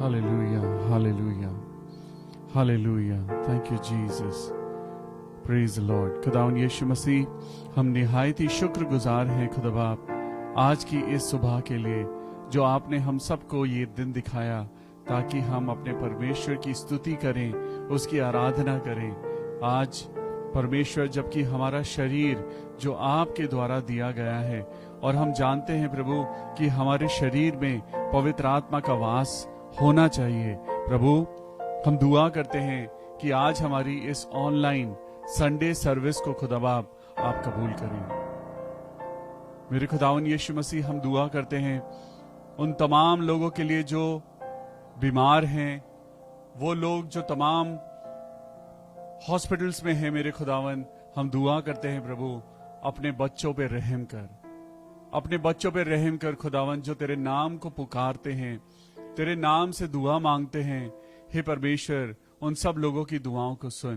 Hallelujah, hallelujah, hallelujah. Thank you, Jesus. Praise the Lord. खुदावन यीशु मसीह, हम निहायत ही शुक्रगुजार हैं खुदा बाप आज की इस सुबह के लिए जो आपने हम सबको ये दिन दिखाया ताकि हम अपने परमेश्वर की स्तुति करें, उसकी आराधना करें। आज परमेश्वर जबकि हमारा शरीर जो आपके द्वारा दिया गया है और हम जानते हैं प्रभु कि हमारे शरीर में पवित्र आत्मा का वास होना चाहिए। प्रभु हम दुआ करते हैं कि आज हमारी इस ऑनलाइन संडे सर्विस को खुदा बाप आप कबूल करें। मेरे खुदावन यीशु मसीह, हम दुआ करते हैं उन तमाम लोगों के लिए जो बीमार हैं, वो लोग जो तमाम हॉस्पिटल्स में हैं। मेरे खुदावन, हम दुआ करते हैं प्रभु अपने बच्चों पे रहम कर, अपने बच्चों पे रहम कर खुदावन, जो तेरे नाम को पुकारते हैं, तेरे नाम से दुआ मांगते हैं। हे परमेश्वर, उन सब लोगों की दुआओं को सुन,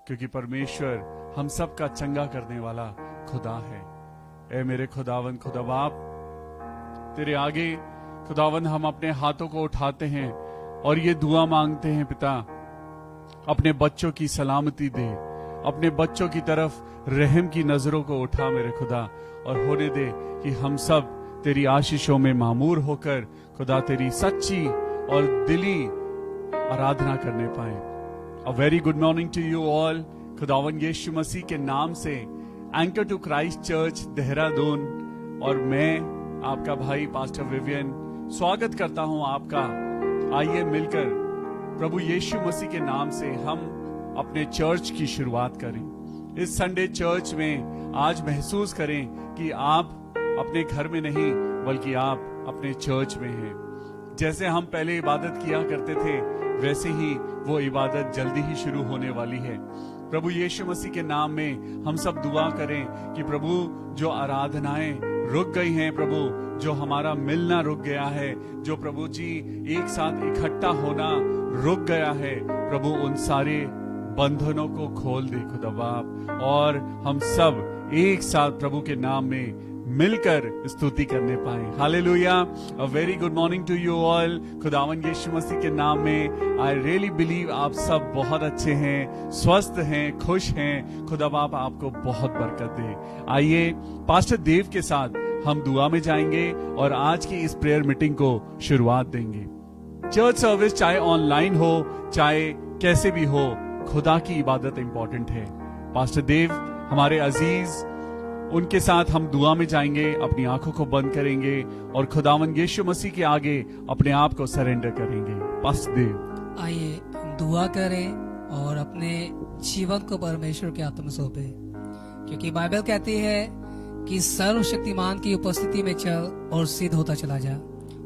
क्योंकि परमेश्वर हम सब का चंगा करने वाला खुदा है। ए मेरे खुदावन, खुदा बाप, तेरे आगे खुदावन हम अपने हाथों को उठाते हैं और ये दुआ मांगते हैं पिता, अपने बच्चों की सलामती दे, अपने बच्चों की तरफ रहम की नजरों को उठा मेरे खुदा, और होने दे कि हम सब तेरी आशीषों में मामूर होकर खुदा तेरी सच्ची और दिली आराधना करने पाए। A very good morning to you all. खुदावन यीशु मसीह के नाम से anchor to Christ church Dehradun और मैं आपका भाई पास्टर विवियन स्वागत करता हूं आपका। आइए मिलकर प्रभु यीशु मसीह के नाम से हम अपने चर्च की शुरुआत करें। इस संडे चर्च में आज महसूस करें कि आप अपने घर में नहीं बल्कि आप अपने चर्च में हैं। जैसे हम पहले इबादत किया करते थे वैसे ही वो इबादत जल्दी ही शुरू होने वाली है। प्रभु यीशु मसीह के नाम में हम सब दुआ करें कि प्रभु जो आराधनाएं रुक गई हैं, प्रभु जो हमारा मिलना रुक गया है, जो प्रभु जी एक साथ इकट्ठा होना रुक गया है, प्रभु उन सारे बंधनों को खोल दे खुदा बाप, और हम सब एक साथ प्रभु के नाम में मिलकर स्तुति करने पाए। Hallelujah. A very good morning to you all. खुदावन यीशु मसीह के नाम में आई रियली बिलीव आप सब बहुत अच्छे हैं, स्वस्थ हैं, खुश हैं। खुदा बाप आपको बहुत बरकत दे। आइए पास्टर देव के साथ हम दुआ में जाएंगे और आज की इस प्रेयर मीटिंग को शुरुआत देंगे। चर्च सर्विस चाहे ऑनलाइन हो चाहे कैसे भी हो, खुदा की इबादत इंपॉर्टेंट है। पास्टर देव हमारे अजीज, उनके साथ हम दुआ में जाएंगे, अपनी आंखों को बंद करेंगे और खुदावन यीशु मसीह के आगे अपने आप को सरेंडर करेंगे। पास्टर देव, आइए हम दुआ करें और अपने जीवन को परमेश्वर के हाथ में सौंपे, क्योंकि बाइबल कहती है कि सर्वशक्तिमान की उपस्थिति में चल और सिद्ध होता चला जा।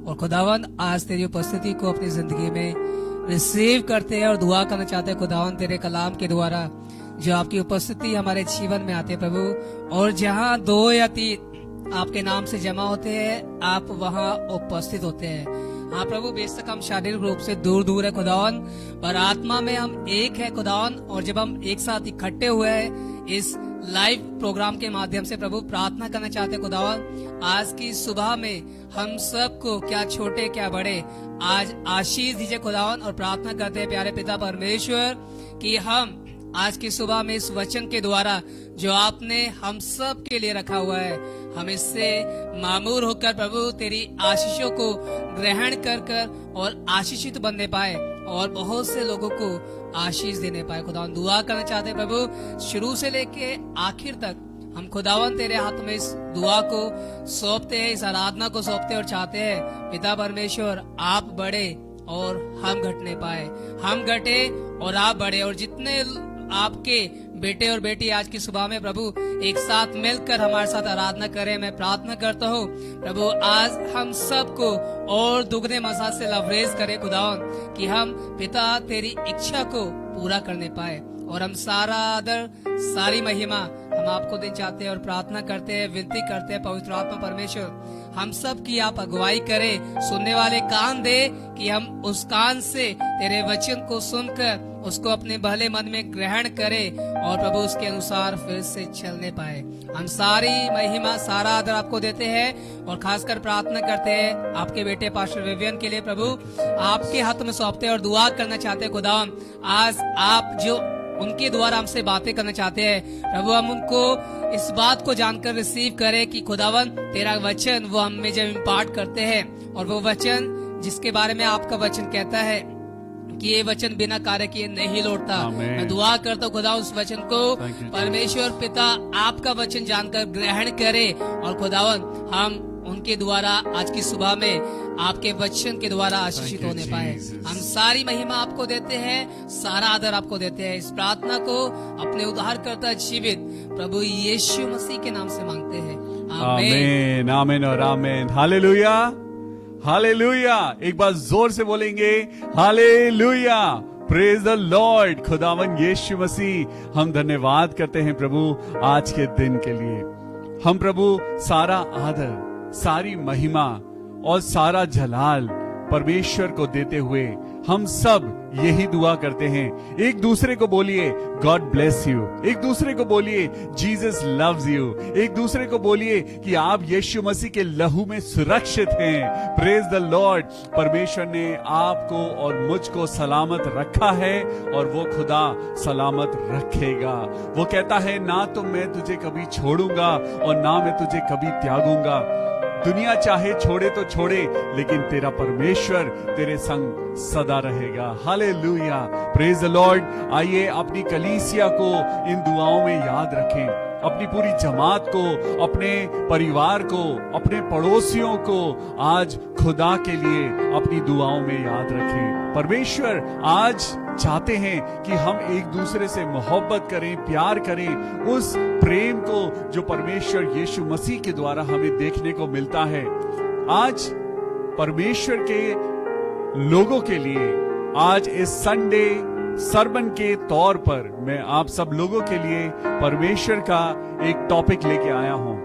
और खुदावन आज तेरी उपस्थिति को अपनी जिंदगी में रिसीव करते हैं और दुआ करना चाहते हैं खुदावन तेरे कलाम के द्वारा, जो आपकी उपस्थिति हमारे जीवन में आते हैं प्रभु। और जहाँ 2 या 3 आपके नाम से जमा होते हैं, आप वहाँ उपस्थित होते हैं। हाँ प्रभु, बेशक हम शारीरिक रूप से दूर दूर है खुदावन, पर आत्मा में हम एक है खुदावन। और जब हम एक साथ इकट्ठे हुए हैं इस लाइव प्रोग्राम के माध्यम से प्रभु, प्रार्थना करना चाहते हैं खुदावन, आज की सुबह में हम सबको, क्या छोटे क्या बड़े, आज आशीष दीजिए खुदावन। और प्रार्थना करते हैं प्यारे पिता परमेश्वर कि हम आज की सुबह में इस वचन के द्वारा जो आपने हम सब के लिए रखा हुआ है, हम इससे मामूर होकर प्रभु तेरी आशीषों को ग्रहण कर कर और आशीषित बनने पाए और बहुत से लोगों को आशीष देने पाए। खुदावन दुआ करना चाहते हैं प्रभु, शुरू से लेके आखिर तक हम खुदावन तेरे हाथ में इस दुआ को सौंपते हैं, इस आराधना को सौंपते और चाहते हैं पिता परमेश्वर आप बढ़े और हम घटने पाए, हम घटे और आप बढ़े। और जितने आपके बेटे और बेटी आज की सुबह में प्रभु एक साथ मिलकर हमारे साथ आराधना करें, मैं प्रार्थना करता हूँ प्रभु आज हम सबको और दुगने मसाज से लवरेज करें खुदावन, कि हम पिता तेरी इच्छा को पूरा करने पाए। और हम सारा आदर सारी महिमा हम आपको देना चाहते हैं और प्रार्थना करते हैं, विनती करते हैं पवित्र आत्मा परमेश्वर हम सब की आप अगुवाई करें, सुनने वाले कान दे कि हम उस कान से तेरे वचन को सुनकर उसको अपने भले मन में ग्रहण करें और प्रभु उसके अनुसार फिर से चलने पाए। हम सारी महिमा सारा आदर आपको देते हैं और खासकर प्रार्थना करते हैं आपके बेटे पास्टर विवियन के लिए। प्रभु आपके हाथ में सौंपते हैं और दुआ करना चाहते हैं खुदावन, आज आप जो उनके द्वारा हमसे बातें करना चाहते हैं प्रभु, हम उनको इस बात को जानकर रिसीव करें कि खुदावन तेरा वचन वो हमें जब इम्पार्ट करते हैं और वो वचन जिसके बारे में आपका वचन कहता है कि ये वचन बिना कार्य किए नहीं लौटता। मैं दुआ करता हूँ खुदा उस वचन को परमेश्वर पिता आपका वचन जानकर ग्रहण करे और खुदावन हम उनके द्वारा आज की सुबह में आपके वचन के द्वारा आशीषित होने पाए। हम सारी महिमा आपको देते हैं, सारा आदर आपको देते हैं। इस प्रार्थना को अपने उद्धारकर्ता जीवित प्रभु यीशु मसीह के नाम से मांगते हैं, आमीन, आमीन और आमीन। Hallelujah, hallelujah. एक बार जोर से बोलेंगे हालेलुया, प्रेज द लॉर्ड। खुदावन यीशु मसीह, हम धन्यवाद करते हैं प्रभु आज के दिन के लिए। हम प्रभु सारा आदर, सारी महिमा और सारा जलाल परमेश्वर को देते हुए हम सब यही दुआ करते हैं। एक दूसरे को बोलिए गॉड ब्लेस यू, एक दूसरे को बोलिए जीसस लव्स यू, एक दूसरे को बोलिए कि आप यीशु मसीह के लहू में सुरक्षित हैं। Praise the Lord. परमेश्वर ने आपको और मुझको सलामत रखा है और वो खुदा सलामत रखेगा। वो कहता है ना तो मैं तुझे कभी छोड़ूंगा और ना मैं तुझे कभी त्यागूंगा। दुनिया चाहे छोड़े तो छोड़े, लेकिन तेरा परमेश्वर तेरे संग सदा रहेगा। Hallelujah, praise the Lord. आइए अपनी कलीसिया को इन दुआओं में याद रखें, अपनी पूरी जमात को, अपने परिवार को, अपने पड़ोसियों को आज खुदा के लिए अपनी दुआओं में याद रखें। परमेश्वर आज चाहते हैं कि हम एक दूसरे से मोहब्बत करें, प्यार करें, उस प्रेम को जो परमेश्वर यीशु मसीह के द्वारा हमें देखने को मिलता है। आज परमेश्वर के लोगों के लिए आज इस संडे सरमन के तौर पर मैं आप सब लोगों के लिए परमेश्वर का एक टॉपिक लेके आया हूं।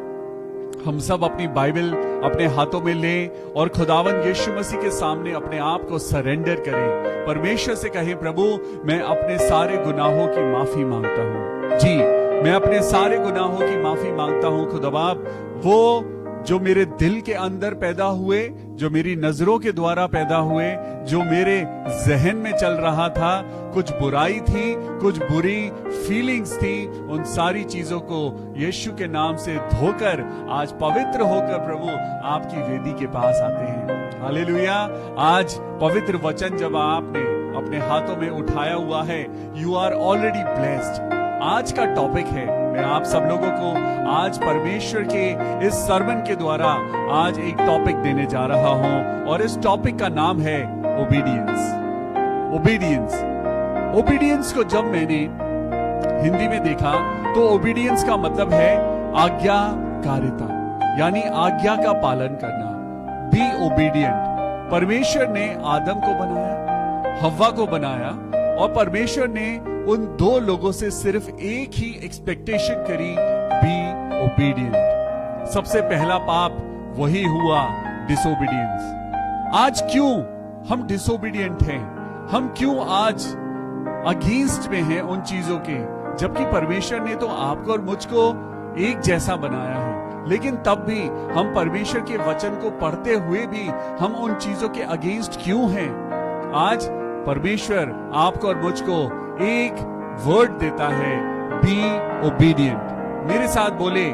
हम सब अपनी बाइबल अपने हाथों में लें और खुदावन यीशु मसीह के सामने अपने आप को सरेंडर करें। परमेश्वर से कहें प्रभु मैं अपने सारे गुनाहों की माफी मांगता हूं। जी, मैं अपने सारे गुनाहों की माफी मांगता हूं खुदाबाप। वो जो मेरे दिल के अंदर पैदा हुए, जो मेरी नजरों के द्वारा पैदा हुए, जो मेरे जहन में चल रहा था, कुछ बुराई थी, कुछ बुरी फीलिंग्स थी, उन सारी चीजों को यीशु के नाम से धोकर आज पवित्र होकर प्रभु आपकी वेदी के पास आते हैं। हालेलुया। आज पवित्र वचन जब आपने अपने हाथों में उठाया हुआ है, यू आर ऑलरेडी ब्लेस्ड। आज का टॉपिक है, मैं आप सब लोगों को आज परमेश्वर के इस सरमन के द्वारा आज एक टॉपिक देने जा रहा हूं और इस टॉपिक का नाम है ओबीडियंस। ओबीडियंस, ओबीडियंस को जब मैंने हिंदी में देखा तो ओबीडियंस का मतलब है आज्ञाकारिता, यानी आज्ञा का पालन करना। Be obedient. परमेश्वर ने आदम को बनाया, हव्वा को बनाया और परमेश्वर ने उन दो लोगों से सिर्फ एक ही एक्सपेक्टेशन करी, बी ओबीडियंट। सबसे पहला पाप वही हुआ, डिसोबीडियंस। आज क्यों हम डिसोबीडियंट हैं? हम क्यों आज अगेंस्ट में हैं उन चीजों के, जबकि परमेश्वर ने तो आपको और मुझको एक जैसा बनाया है, लेकिन तब भी हम परमेश्वर के वचन को पढ़ते हुए भी हम उन चीजों के अगेंस्ट क्यों हैं? आज परमेश्वर आपको और मुझको एक वर्ड देता है, बी ओबीडियंट। मेरे साथ बोले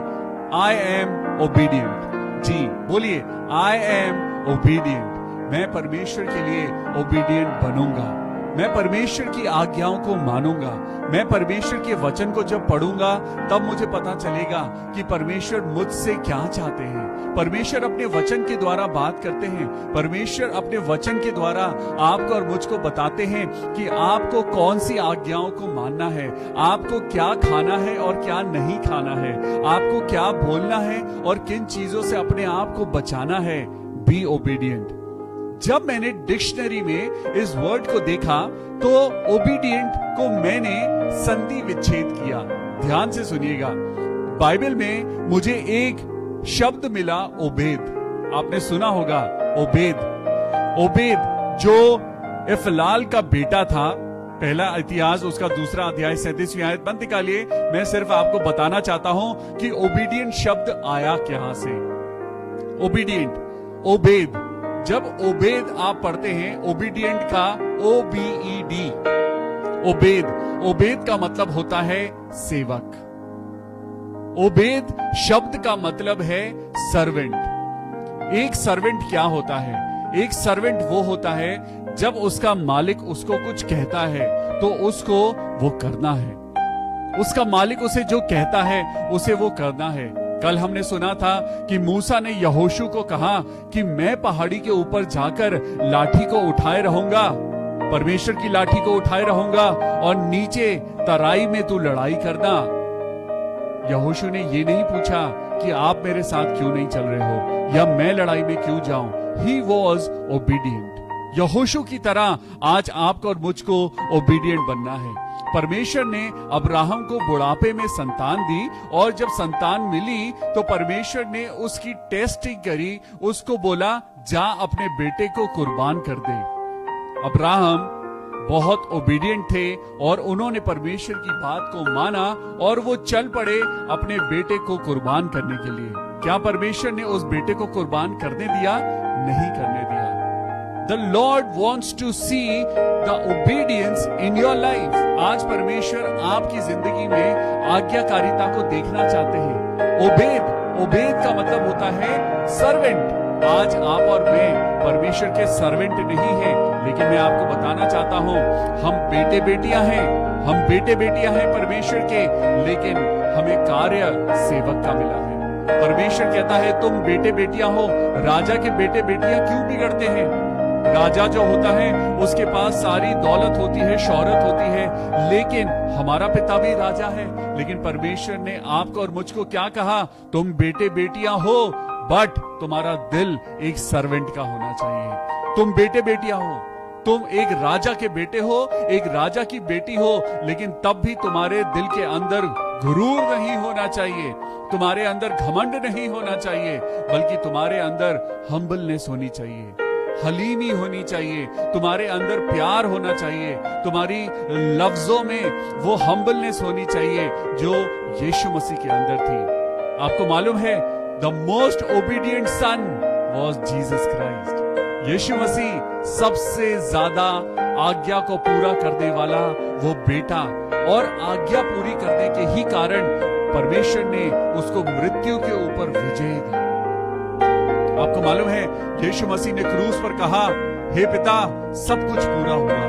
आई एम ओबीडियंट। जी बोलिए, आई एम ओबीडियंट। मैं परमेश्वर के लिए ओबीडियंट बनूंगा, मैं परमेश्वर की आज्ञाओं को मानूंगा। मैं परमेश्वर के वचन को जब पढ़ूंगा तब मुझे पता चलेगा कि परमेश्वर मुझसे क्या चाहते हैं। परमेश्वर अपने वचन के द्वारा बात करते हैं। परमेश्वर अपने वचन के द्वारा आपको और मुझको बताते हैं कि आपको कौन सी आज्ञाओं को मानना है, आपको क्या खाना है और क्या नहीं खाना है, आपको क्या बोलना है और किन चीजों से अपने आप को बचाना है। Be obedient. जब मैंने डिक्शनरी में इस वर्ड को देखा तो ओबीडियंट को मैंने संधि विच्छेद किया। ध्यान से सुनिएगा, बाइबल में मुझे एक शब्द मिला, ओबेद। आपने सुना होगा ओबेद जो इफलाल का बेटा था। पहला इतिहास उसका 2 अध्याय 37वीं आयत बंद निकालिए। मैं सिर्फ आपको बताना चाहता हूं कि ओबीडियंट शब्द आया कहां से। ओबीडियंट, ओबेद, जब ओबेद आप पढ़ते हैं ओबीडियंट का OBED, ओबेद का मतलब होता है सेवक। ओबेद शब्द का मतलब है सर्वेंट। एक सर्वेंट क्या होता है? एक सर्वेंट वो होता है जब उसका मालिक उसको कुछ कहता है तो उसको वो करना है। उसका मालिक उसे जो कहता है उसे वो करना है। कल हमने सुना था कि मूसा ने यहोशू को कहा कि मैं पहाड़ी के ऊपर जाकर लाठी को उठाए रहूंगा, परमेश्वर की लाठी को उठाए रहूंगा, और नीचे तराई में तू लड़ाई करना। यहोशू ने ये नहीं पूछा कि आप मेरे साथ क्यों नहीं चल रहे हो या मैं लड़ाई में क्यों जाऊं। He was obedient। यहोशू की तरह आज आपको और मुझको ओबीडियंट बनना है। परमेश्वर ने अब्राहम को बुढ़ापे में संतान दी, और जब संतान मिली तो परमेश्वर ने उसकी टेस्टिंग करी, उसको बोला जा अपने बेटे को कुर्बान कर दे। अब्राहम बहुत ओबीडियंट थे और उन्होंने परमेश्वर की बात को माना और वो चल पड़े अपने बेटे को कुर्बान करने के लिए। क्या परमेश्वर ने उस बेटे को कुर्बान करने दिया? नहीं करने दिया। The Lord wants to see the obedience in your life। आज परमेश्वर आपकी जिंदगी में आज्ञाकारिता को देखना चाहते हैं। ओबेद का मतलब होता है सर्वेंट। आज आप और मैं परमेश्वर के सर्वेंट नहीं हैं, लेकिन मैं आपको बताना चाहता हूं हम बेटे बेटियां हैं परमेश्वर के, लेकिन हमें कार्य सेवक का मिला है। परमेश्वर कहता है तुम बेटे बेटियां हो। राजा के बेटे बेटियां क्यों बिगड़ते हैं? राजा जो होता है उसके पास सारी दौलत होती है, शौहरत होती है, लेकिन हमारा पिता भी राजा है। लेकिन परमेश्वर ने आपको और मुझको क्या कहा? तुम बेटे बेटियां हो, बट तुम्हारा दिल एक सर्वेंट का होना चाहिए। तुम बेटे बेटियां हो, तुम एक राजा के बेटे हो, एक राजा की बेटी हो, लेकिन तब भी तुम्हारे दिल के अंदर गुरूर नहीं होना चाहिए, तुम्हारे अंदर घमंड नहीं होना चाहिए, बल्कि तुम्हारे अंदर हम्बलनेस होनी चाहिए, हलीमी होनी चाहिए, तुम्हारे अंदर प्यार होना चाहिए, तुम्हारी लफ्जों में वो हम्बलनेस होनी चाहिए जो यीशु मसीह के अंदर थी। आपको मालूम है the most obedient son was Jesus Christ. Yeshu Masih सबसे ज्यादा आज्ञा को पूरा करने वाला वो बेटा, और आज्ञा पूरी करने के ही कारण परमेश्वर ने उसको मृत्यु के ऊपर विजय दी। आपको मालूम है यीशु मसीह ने क्रूस पर कहा हे पिता सब कुछ पूरा हुआ।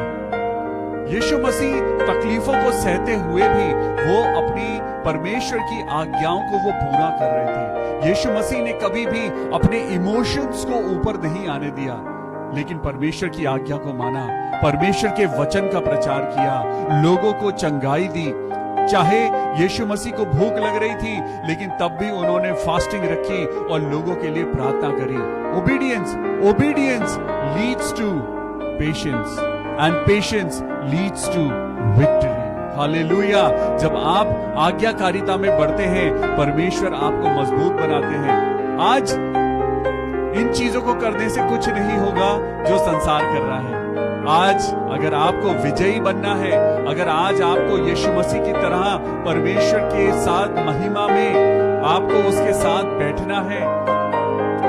यीशु मसीह तकलीफों को सहते हुए भी वो अपनी परमेश्वर की आज्ञाओं को वो पूरा कर रहे थे। यीशु मसीह ने कभी भी अपने इमोशंस को ऊपर नहीं आने दिया, लेकिन परमेश्वर की आज्ञा को माना, परमेश्वर के वचन का प्रचार किया, लोगों को चंगाई दी। चाहे यीशु मसीह को भूख लग रही थी, लेकिन तब भी उन्होंने फास्टिंग रखी और लोगों के लिए प्रार्थना करी। Obedience leads to patience and patience leads to victory. Hallelujah. जब आप आज्ञाकारिता में बढ़ते हैं, परमेश्वर आपको मजबूत बनाते हैं। आज इन चीजों को करने से कुछ नहीं होगा जो संसार कर रहा है। आज अगर आपको विजयी बनना है, अगर आज आपको यीशु मसीह की तरह परमेश्वर के साथ महिमा में आपको उसके साथ बैठना है,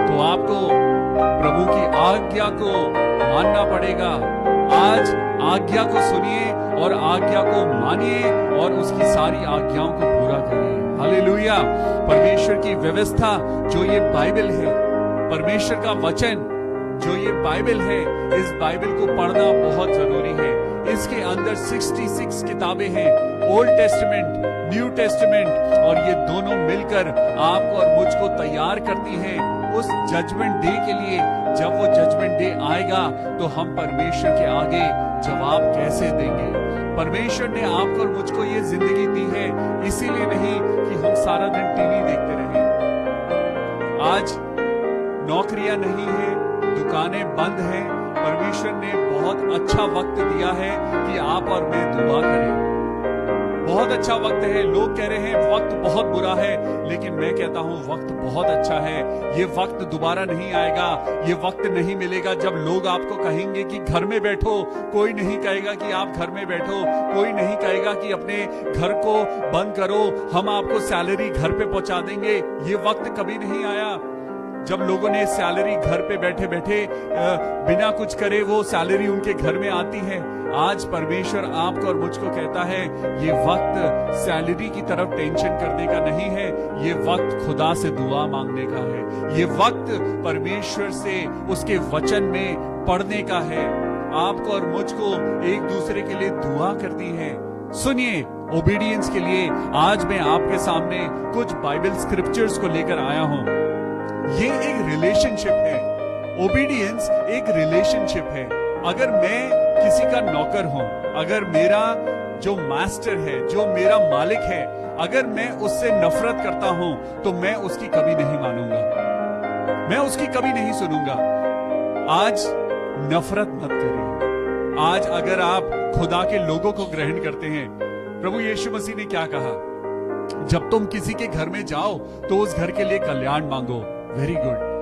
तो आपको प्रभु की आज्ञा को मानना पड़ेगा। आज आज्ञा को सुनिए और आज्ञा को मानिए और उसकी सारी आज्ञाओं को पूरा करिए। हालेलुया। परमेश्वर की व्यवस्था जो ये बाइबल है, परमेश्वर का वचन जो ये बाइबल है, इस बाइबल को पढ़ना बहुत जरूरी है। इसके अंदर 66 किताबें हैं, ओल्ड टेस्टामेंट, न्यू टेस्टामेंट, और ये दोनों मिलकर आपको और मुझको तैयार करती हैं उस जजमेंट डे के लिए। जब वो जजमेंट डे आएगा तो हम परमेश्वर के आगे जवाब कैसे देंगे। परमेश्वर ने आपको और मुझको ये जिंदगी दी है इसीलिए नहीं कि हम सारा दिन टीवी देखते रहें। आज नौकरियां नहीं है, दुकानें बंद हैं, परमेश्वर ने बहुत अच्छा वक्त दिया है कि आप और मैं दुआ करें। बहुत अच्छा वक्त है। लोग कह रहे हैं वक्त बहुत बुरा है, लेकिन मैं कहता हूं वक्त बहुत अच्छा है। ये वक्त दोबारा नहीं आएगा, ये वक्त नहीं मिलेगा जब लोग आपको कहेंगे कि घर में बैठो। कोई नहीं कहेगा कि आप घर में बैठो, कोई नहीं कहेगा कि अपने घर को बंद करो, हम आपको सैलरी घर पे पहुंचा देंगे। ये वक्त कभी नहीं आया जब लोगों ने सैलरी घर पे बैठे बैठे बिना कुछ करे वो सैलरी उनके घर में आती है। आज परमेश्वर आपको और मुझको कहता है ये वक्त सैलरी की तरफ टेंशन करने का नहीं है, ये वक्त खुदा से दुआ मांगने का है, ये वक्त परमेश्वर से उसके वचन में पढ़ने का है। आपको और मुझको एक दूसरे के लिए दुआ करती है। सुनिए, ओबीडियंस के लिए आज मैं आपके सामने कुछ बाइबल स्क्रिप्चर्स को लेकर आया हूं। ये एक रिलेशनशिप है। ओबीडियंस एक रिलेशनशिप है। अगर मैं किसी का नौकर हूं, अगर मेरा जो मास्टर है, जो मेरा मालिक है, अगर मैं उससे नफरत करता हूं तो मैं उसकी कभी नहीं मानूंगा, मैं उसकी कभी नहीं सुनूंगा। आज नफरत मत करिए। आज अगर आप खुदा के लोगों को ग्रहण करते हैं, प्रभु यीशु मसीह ने क्या कहा, जब तुम किसी के घर में जाओ तो उस घर के लिए कल्याण मांगो। Very good.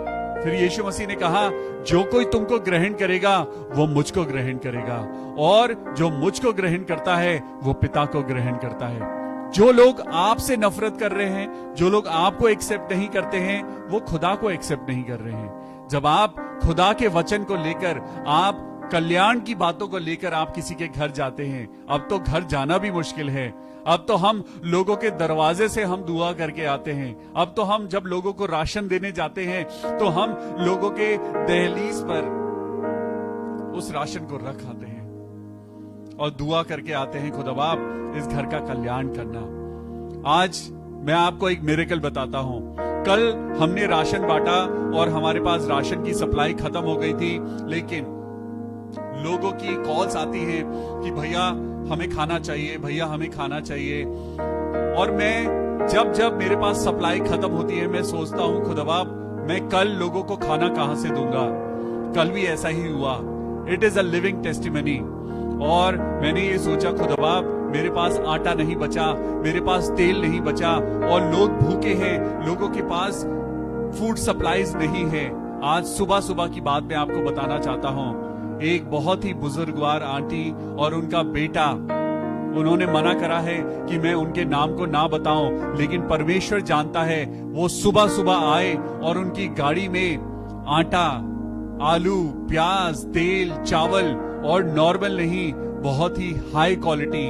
फिर यीशु मसीह ने कहा, जो कोई तुमको ग्रहण करेगा वो मुझको ग्रहण करेगा, और जो मुझको ग्रहण करता है वो पिता को ग्रहण करता है। जो लोग आपसे नफरत कर रहे हैं, जो लोग आपको एक्सेप्ट नहीं करते हैं, वो खुदा को एक्सेप्ट नहीं कर रहे हैं। जब आप खुदा के वचन को लेकर, आप कल्याण की बातों को लेकर आप किसी के घर जाते हैं, अब तो घर जाना भी मुश्किल है। अब तो हम लोगों के दरवाजे से हम दुआ करके आते हैं। अब तो हम जब लोगों को राशन देने जाते हैं तो हम लोगों के दहलीज पर उस राशन को रख आते हैं और दुआ करके आते हैं, खुदा बाप इस घर का कल्याण करना। आज मैं आपको एक मिरेकल बताता हूं। कल हमने राशन बांटा और हमारे पास राशन की सप्लाई खत्म हो गई थी, लेकिन लोगों की कॉल्स आती हैं कि भैया हमें खाना चाहिए, भैया हमें खाना चाहिए। और मैं जब मेरे पास सप्लाई खत्म होती है, मैं सोचता हूं खुदा बाप मैं कल लोगों को खाना कहां से दूंगा। कल भी ऐसा ही हुआ। It is a living testimony. और मैंने ये सोचा, खुदा बाप मेरे पास आटा नहीं बचा, मेरे पास तेल नहीं बचा, और लोग भूखे हैं, लोगों के पास फूड सप्लाईज नहीं है। आज सुबह सुबह की बात मैं आपको बताना चाहता हूं। एक बहुत ही बुजुर्गवार आंटी और उनका बेटा, उन्होंने मना करा है कि मैं उनके नाम को ना बताऊं, लेकिन परमेश्वर जानता है। वो सुबह सुबह आए और उनकी गाड़ी में आटा, आलू, प्याज, तेल, चावल, और नॉर्मल नहीं, बहुत ही हाई क्वालिटी,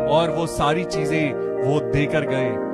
और वो सारी चीजें वो देकर गए।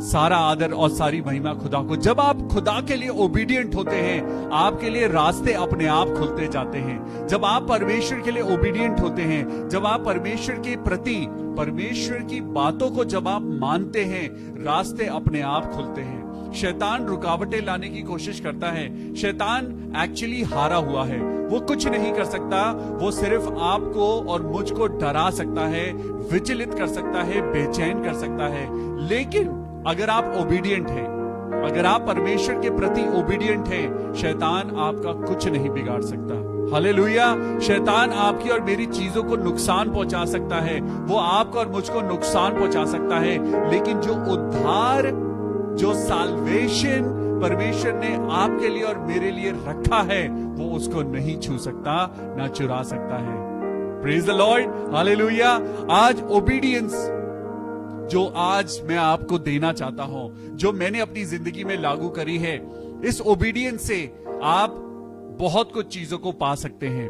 सारा आदर और सारी महिमा खुदा को। जब आप खुदा के लिए ओबीडियंट होते हैं, आपके लिए रास्ते अपने आप खुलते जाते हैं। जब आप परमेश्वर के लिए ओबीडियंट होते हैं, जब आप परमेश्वर के प्रति, परमेश्वर की बातों को जब आप मानते हैं, रास्ते अपने आप खुलते हैं। शैतान रुकावटें लाने की कोशिश करता है। शैतान एक्चुअली हारा हुआ है, वो कुछ नहीं कर सकता। वो सिर्फ आपको और मुझको डरा सकता है, विचलित कर सकता है, बेचैन कर सकता है। लेकिन अगर आप ओबीडियंट हैं, अगर आप परमेश्वर के प्रति ओबीडियंट हैं, शैतान आपका कुछ नहीं बिगाड़ सकता। हालेलुया। शैतान आपकी और मेरी चीजों को नुकसान पहुंचा सकता है, वो आपको और मुझको नुकसान पहुंचा सकता है, लेकिन जो उद्धार, जो साल्वेशन परमेश्वर ने आपके लिए और मेरे लिए रखा है, वो उसको नहीं छू सकता, ना चुरा सकता है। Praise the Lord. हालेलुया। आज ओबीडियंस जो आज मैं आपको देना चाहता हूं, जो मैंने अपनी जिंदगी में लागू करी है, इस ओबीडियंस से आप बहुत कुछ चीजों को पा सकते हैं।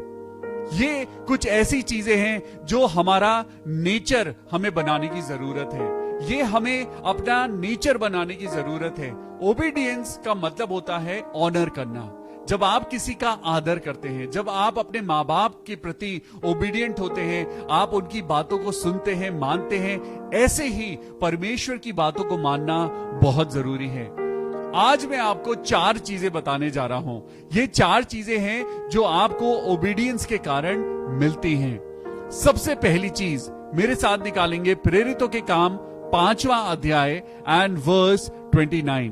ये कुछ ऐसी चीजें हैं जो हमारा नेचर हमें बनाने की जरूरत है। ये हमें अपना नेचर बनाने की जरूरत है। ओबीडियंस का मतलब होता है ऑनर करना। जब आप किसी का आदर करते हैं, जब आप अपने माँ बाप के प्रति ओबीडियंट होते हैं, आप उनकी बातों को सुनते हैं, मानते हैं, ऐसे ही परमेश्वर की बातों को मानना बहुत जरूरी है। आज मैं आपको 4 चीजें बताने जा रहा हूं। ये 4 चीजें हैं जो आपको ओबीडियंस के कारण मिलती हैं। सबसे पहली चीज मेरे साथ निकालेंगे प्रेरितों के काम 5वां अध्याय एंड वर्स 29।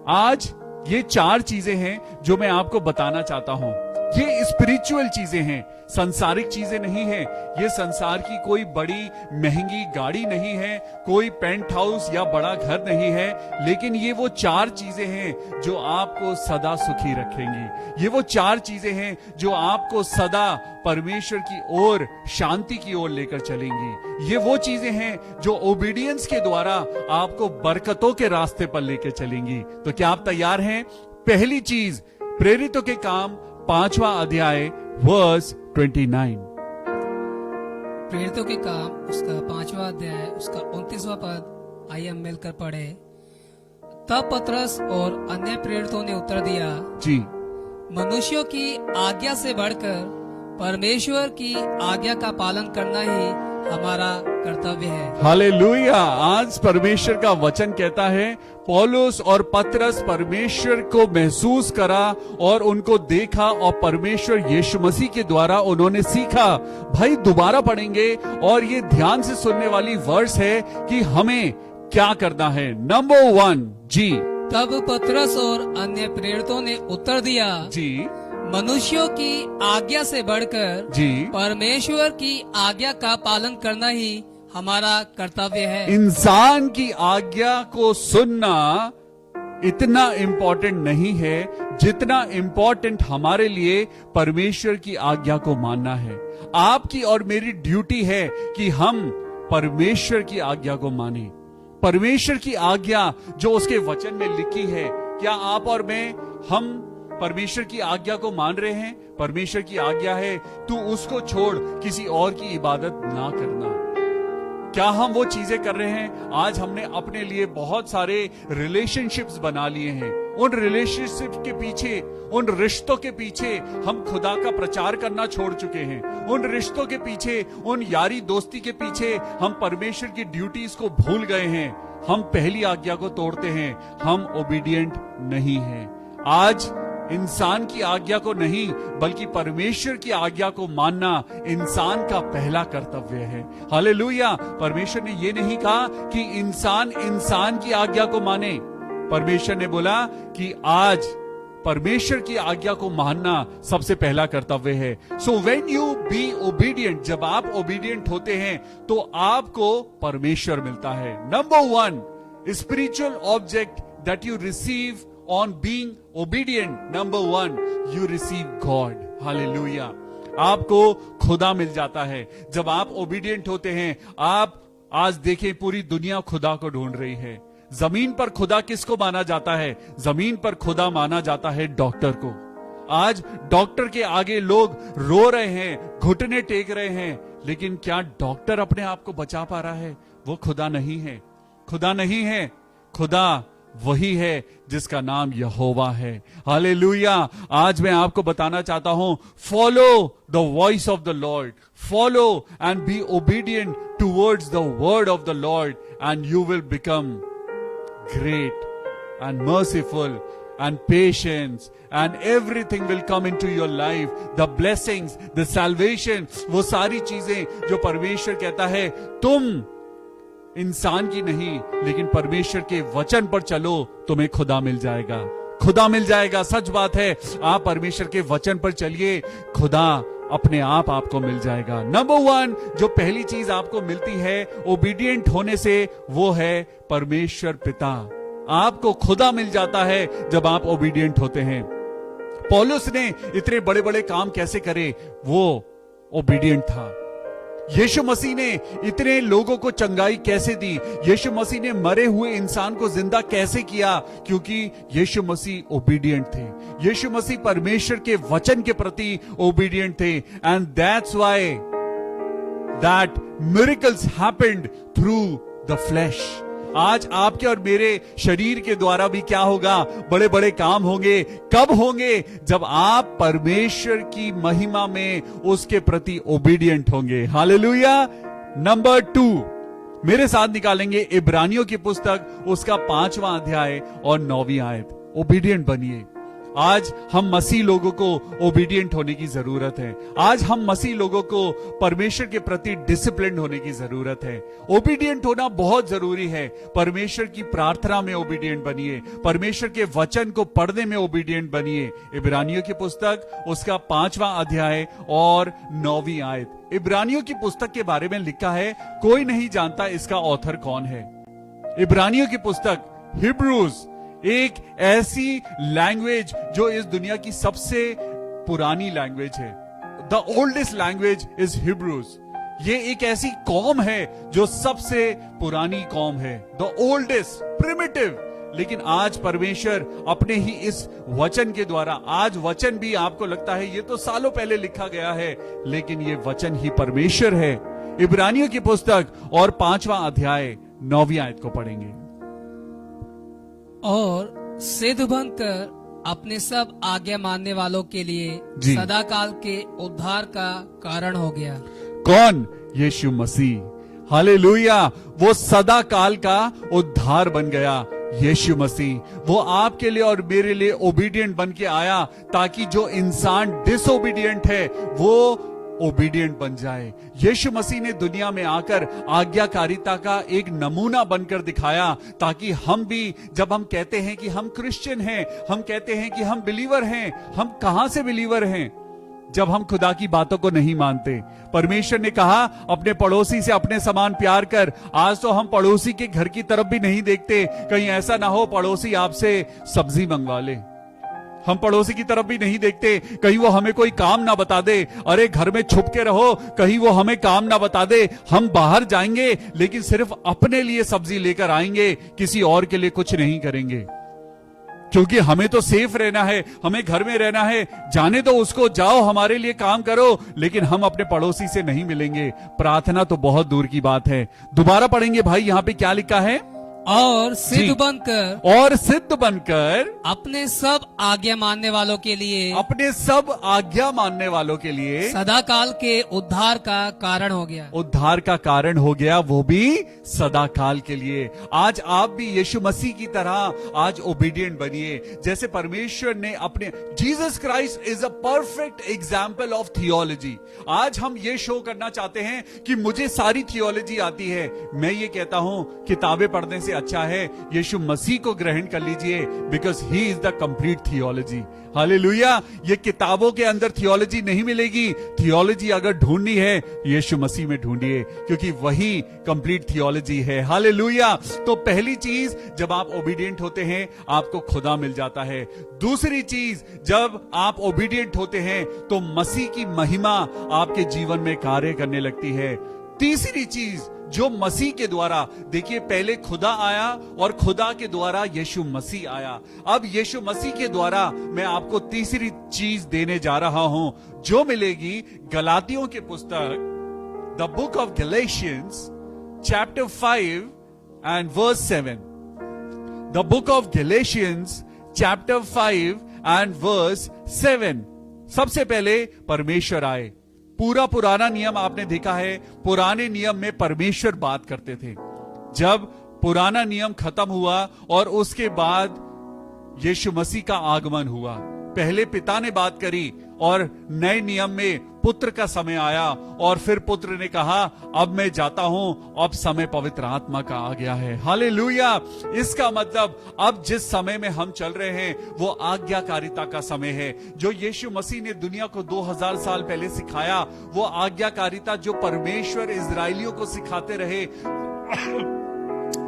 आज ये 4 चीजें हैं जो मैं आपको बताना चाहता हूं। ये स्पिरिचुअल चीजें हैं, संसारिक चीजें नहीं है। ये संसार की कोई बड़ी महंगी गाड़ी नहीं है, कोई पेंट हाउस या बड़ा घर नहीं है, लेकिन ये वो 4 चीजें हैं जो आपको सदा सुखी रखेंगी। ये वो 4 चीजें हैं जो आपको सदा परमेश्वर की ओर, शांति की ओर लेकर चलेंगी। ये वो चीजें हैं जो ओबीडियंस के द्वारा आपको बरकतों के रास्ते पर लेकर चलेंगी। तो क्या आप तैयार हैं? पहली चीज, प्रेरितों के काम 5वां अध्याय वर्स 29। प्रेरितों के काम उसका 5वां अध्याय उसका 29वां पद, आइए हम मिलकर पढ़े। तब पतरस और अन्य प्रेरितों ने उत्तर दिया, जी, मनुष्यों की आज्ञा से बढ़कर परमेश्वर की आज्ञा का पालन करना ही हमारा कर्तव्य है। हालेलुया। आज परमेश्वर का वचन कहता है, पौलुस और पतरस परमेश्वर को महसूस करा और उनको देखा और परमेश्वर यीशु मसीह के द्वारा उन्होंने सीखा। भाई दोबारा पढ़ेंगे और ये ध्यान से सुनने वाली वर्स है कि हमें क्या करना है। नंबर 1, जी, तब पतरस और अन्य प्रेरितों ने उत्तर दिया, जी, मनुष्यों की आज्ञा से बढ़कर जी, परमेश्वर की आज्ञा का पालन करना ही हमारा कर्तव्य है। इंसान की आज्ञा को सुनना इतना इंपॉर्टेंट नहीं है जितना इंपॉर्टेंट हमारे लिए परमेश्वर की आज्ञा को मानना है। आपकी और मेरी ड्यूटी है कि हम परमेश्वर की आज्ञा को माने। परमेश्वर की आज्ञा जो उसके वचन में लिखी है, क्या आप और मैं, हम परमेश्वर की आज्ञा को मान रहे हैं? परमेश्वर की आज्ञा है, तू उसको छोड़ किसी और की इबादत ना करना। क्या हम वो चीजें कर रहे हैं? आज हमने अपने लिए बहुत सारे रिलेशनशिप्स बना लिए हैं। उन रिलेशनशिप के पीछे, उन रिश्तों के पीछे हम खुदा का प्रचार करना छोड़ चुके हैं। उन रिश्तों के पीछे, उन यारी दोस्ती के पीछे हम परमेश्वर की ड्यूटीज को भूल गए हैं। हम पहली आज्ञा को तोड़ते हैं, हम ओबीडिएंट नहीं हैं। आज इंसान की आज्ञा को नहीं बल्कि परमेश्वर की आज्ञा को मानना इंसान का पहला कर्तव्य है। हालेलुया। परमेश्वर ने यह नहीं कहा कि इंसान की आज्ञा को माने। परमेश्वर ने बोला कि आज परमेश्वर की आज्ञा को मानना सबसे पहला कर्तव्य है। So when you be obedient, जब आप ओबीडिएंट होते हैं तो आपको परमेश्वर मिलता है। Number 1, spiritual object that you receive on being obedient, number 1, you receive God. Hallelujah. आपको खुदा मिल जाता है जब आप ओबीडिएंट होते हैं। आप आज देखें, पूरी दुनिया खुदा को ढूंढ रही है। जमीन पर खुदा किसको माना जाता है? जमीन पर खुदा माना जाता है डॉक्टर को। आज डॉक्टर के आगे लोग रो रहे हैं, घुटने टेक रहे हैं, लेकिन क्या डॉक्टर अपने आप को बचा पा रहा है? वो खुदा नहीं है। खुदा नहीं है, खुदा वही है जिसका नाम यहोवा है। हालेलुया। आज मैं आपको बताना चाहता हूं, follow the voice of the lord, follow and be obedient towards the word of the lord and you will become great and merciful and patience and everything will come into your life, the blessings, the salvation, वो सारी चीजें जो परमेश्वर कहता है, तुम इंसान की नहीं लेकिन परमेश्वर के वचन पर चलो, तुम्हें खुदा मिल जाएगा। खुदा मिल जाएगा। सच बात है, आप परमेश्वर के वचन पर चलिए, खुदा अपने आप आपको मिल जाएगा। नंबर 1, जो पहली चीज आपको मिलती है ओबीडिएंट होने से, वो है परमेश्वर पिता। आपको खुदा मिल जाता है जब आप ओबीडिएंट होते हैं। पौलुस ने इतने बड़े बड़े काम कैसे करे? वो ओबीडिएंट था। यीशु मसीह ने इतने लोगों को चंगाई कैसे दी? यीशु मसीह ने मरे हुए इंसान को जिंदा कैसे किया? क्योंकि यीशु मसीह ओबीडिएंट थे। यीशु मसीह परमेश्वर के वचन के प्रति ओबीडिएंट थे। And that's why that miracles happened through the flash. आज आपके और मेरे शरीर के द्वारा भी क्या होगा? बड़े बड़े काम होंगे। कब होंगे? जब आप परमेश्वर की महिमा में उसके प्रति ओबीडिएंट होंगे। हालेलुया। नंबर 2, मेरे साथ निकालेंगे इब्रानियों की पुस्तक, उसका 5वां अध्याय और 9वीं आयत। ओबीडिएंट बनिए। आज हम मसीह लोगों को ओबीडिएंट होने की जरूरत है। आज हम मसीह लोगों को परमेश्वर के प्रति डिसिप्लिन होने की जरूरत है। ओबीडिएंट होना बहुत जरूरी है। परमेश्वर की प्रार्थना में ओबीडिएंट बनिए, परमेश्वर के वचन को पढ़ने में ओबीडिएंट बनिए। इब्रानियों की पुस्तक उसका 5वां अध्याय और 9वीं आयत। इब्रानियों की पुस्तक के बारे में लिखा है, कोई नहीं जानता इसका ऑथर कौन है। इब्रानियों की पुस्तक हिब्रूज, एक ऐसी लैंग्वेज जो इस दुनिया की सबसे पुरानी लैंग्वेज है। The oldest language is Hebrews. ये एक ऐसी कौम है जो सबसे पुरानी कौम है, द ओल्डेस्ट, प्रिमिटिव। लेकिन आज परमेश्वर अपने ही इस वचन के द्वारा, आज वचन भी आपको लगता है ये तो सालों पहले लिखा गया है, लेकिन ये वचन ही परमेश्वर है। इब्रानियों की पुस्तक और 5वां अध्याय 9वीं आयत को पढ़ेंगे। और सिद्ध बनकर अपने सब आज्ञा मानने वालों के लिए जी। सदा काल के उद्धार का कारण हो गया। कौन? यीशु मसीह। हालेलुया। वो सदा काल का उद्धार बन गया। यीशु मसीह वो आपके लिए और मेरे लिए ओबीडिएंट बन के आया, ताकि जो इंसान डिसोबीडिएंट है वो ओबीडिएंट बन जाए। यीशु मसीह ने दुनिया में आकर आज्ञाकारिता का एक नमूना बनकर दिखाया, ताकि हम भी, जब हम कहते हैं कि हम क्रिश्चियन हैं, हम कहते हैं कि हम बिलीवर हैं, हम कहां से बिलीवर हैं? जब हम खुदा की बातों को नहीं मानते। परमेश्वर ने कहा अपने पड़ोसी से अपने समान प्यार कर। आज तो हम पड़ोसी के घर की तरफ भी नहीं देखते, कहीं ऐसा ना हो पड़ोसी आपसे सब्जी मंगवा ले। हम पड़ोसी की तरफ भी नहीं देखते, कहीं वो हमें कोई काम ना बता दे। अरे घर में छुप के रहो, कहीं वो हमें काम ना बता दे। हम बाहर जाएंगे लेकिन सिर्फ अपने लिए सब्जी लेकर आएंगे, किसी और के लिए कुछ नहीं करेंगे, क्योंकि हमें तो सेफ रहना है, हमें घर में रहना है। जाने दो उसको, जाओ हमारे लिए काम करो, लेकिन हम अपने पड़ोसी से नहीं मिलेंगे। प्रार्थना तो बहुत दूर की बात है। दोबारा पढ़ेंगे भाई, यहां पे क्या लिखा है? और सिद्ध जी। बनकर और सिद्ध बनकर अपने सब आज्ञा मानने वालों के लिए, अपने सब आज्ञा मानने वालों के लिए सदा काल के उद्धार का कारण हो गया। उद्धार का कारण हो गया, वो भी सदा काल के लिए। आज आप भी यीशु मसीह की तरह आज ओबीडिएंट बनिए, जैसे परमेश्वर ने अपने, Jesus Christ is a perfect example of theology. आज हम ये शो करना चाहते हैं कि मुझे सारी थियोलॉजी आती है। मैं ये कहता हूं किताबें पढ़ने से अच्छा है यीशु मसीह को ग्रहण कर लीजिए, because he is the complete theology. Hallelujah. ये किताबों के अंदर थियोलॉजी नहीं मिलेगी। थियोलॉजी अगर ढूंढनी है यीशु मसीह में ढूंढिए, क्योंकि वही कंप्लीट थियोलॉजी है। हालेलुया। तो पहली चीज, जब आप ओबीडिएंट होते हैं आपको खुदा मिल जाता है। दूसरी चीज, जब आप ओबीडिएंट होते हैं तो मसीह की महिमा आपके जीवन में कार्य करने लगती है। तीसरी चीज, जो मसीह के द्वारा, देखिए पहले खुदा आया और खुदा के द्वारा यीशु मसीह आया। अब यीशु मसीह के द्वारा मैं आपको तीसरी चीज देने जा रहा हूं, जो मिलेगी गलातियों की पुस्तक, the book of Galatians chapter 5 and verse 7। The book of Galatians chapter 5 and verse 7। सबसे पहले परमेश्वर आए। पूरा पुराना नियम आपने देखा है, पुराने नियम में परमेश्वर बात करते थे। जब पुराना नियम खत्म हुआ और उसके बाद यीशु मसीह का आगमन हुआ, पहले पिता ने बात करी और नए नियम में पुत्र का समय आया, और फिर पुत्र ने कहा अब मैं जाता हूं, अब समय पवित्र आत्मा का आ गया है। हालेलुया। इसका मतलब अब जिस समय में हम चल रहे हैं वो आज्ञाकारिता का समय है। जो यीशु मसीह ने दुनिया को 2000 साल पहले सिखाया, वो आज्ञाकारिता जो परमेश्वर इजराइलियों को सिखाते रहे,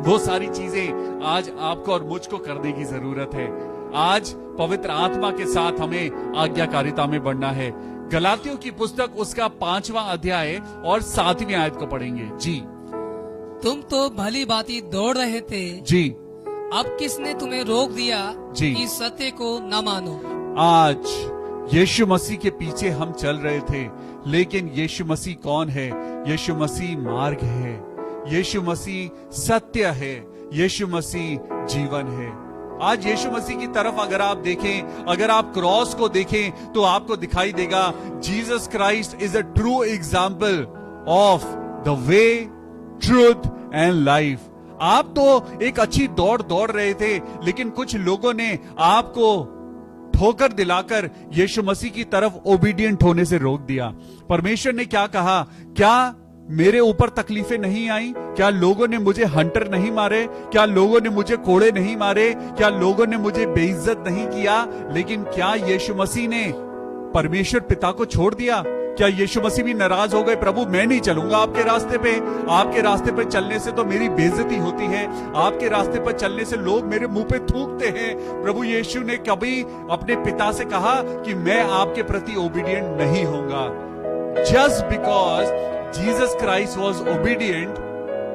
वो सारी चीजें आज आपको और मुझको करने की जरूरत है। आज पवित्र आत्मा के साथ हमें आज्ञाकारिता में बढ़ना है। गलातियों की पुस्तक उसका 5वां अध्याय और 7वीं आयत को पढ़ेंगे। जी। तुम तो भली भांति दौड़ रहे थे, जी। अब किसने तुम्हें रोक दिया जी। कि सत्य को न मानो? आज यीशु मसीह के पीछे हम चल रहे थे, लेकिन यीशु मसीह कौन है? यीशु मसीह मार्ग है, यीशु मसीह सत्य है, यीशु मसीह जीवन है। आज यीशु मसीह की तरफ अगर आप देखें, अगर आप क्रॉस को देखें तो आपको दिखाई देगा Jesus Christ is a true example of the way, truth and life. आप तो एक अच्छी दौड़ दौड़ रहे थे, लेकिन कुछ लोगों ने आपको ठोकर दिलाकर यीशु मसीह की तरफ ओबीडियंट होने से रोक दिया। परमेश्वर ने क्या कहा? क्या मेरे ऊपर तकलीफें नहीं आई? क्या लोगों ने मुझे हंटर नहीं मारे? क्या लोगों ने मुझे कोड़े नहीं मारे? क्या लोगों ने मुझे बेइज्जत नहीं किया? लेकिन क्या यीशु मसीह ने परमेश्वर पिता को छोड़ दिया? क्या यीशु मसीह भी नाराज हो गए? प्रभु मैं नहीं चलूंगा आपके रास्ते पे, आपके रास्ते पे चलने से तो मेरी बेइज्जती होती है, आपके रास्ते पर चलने से लोग मेरे मुंह पे थूकते हैं। प्रभु यीशु ने कभी अपने पिता से कहा कि मैं आपके प्रति ओबीडिएंट नहीं होऊंगा? Just because Jesus Christ was obedient,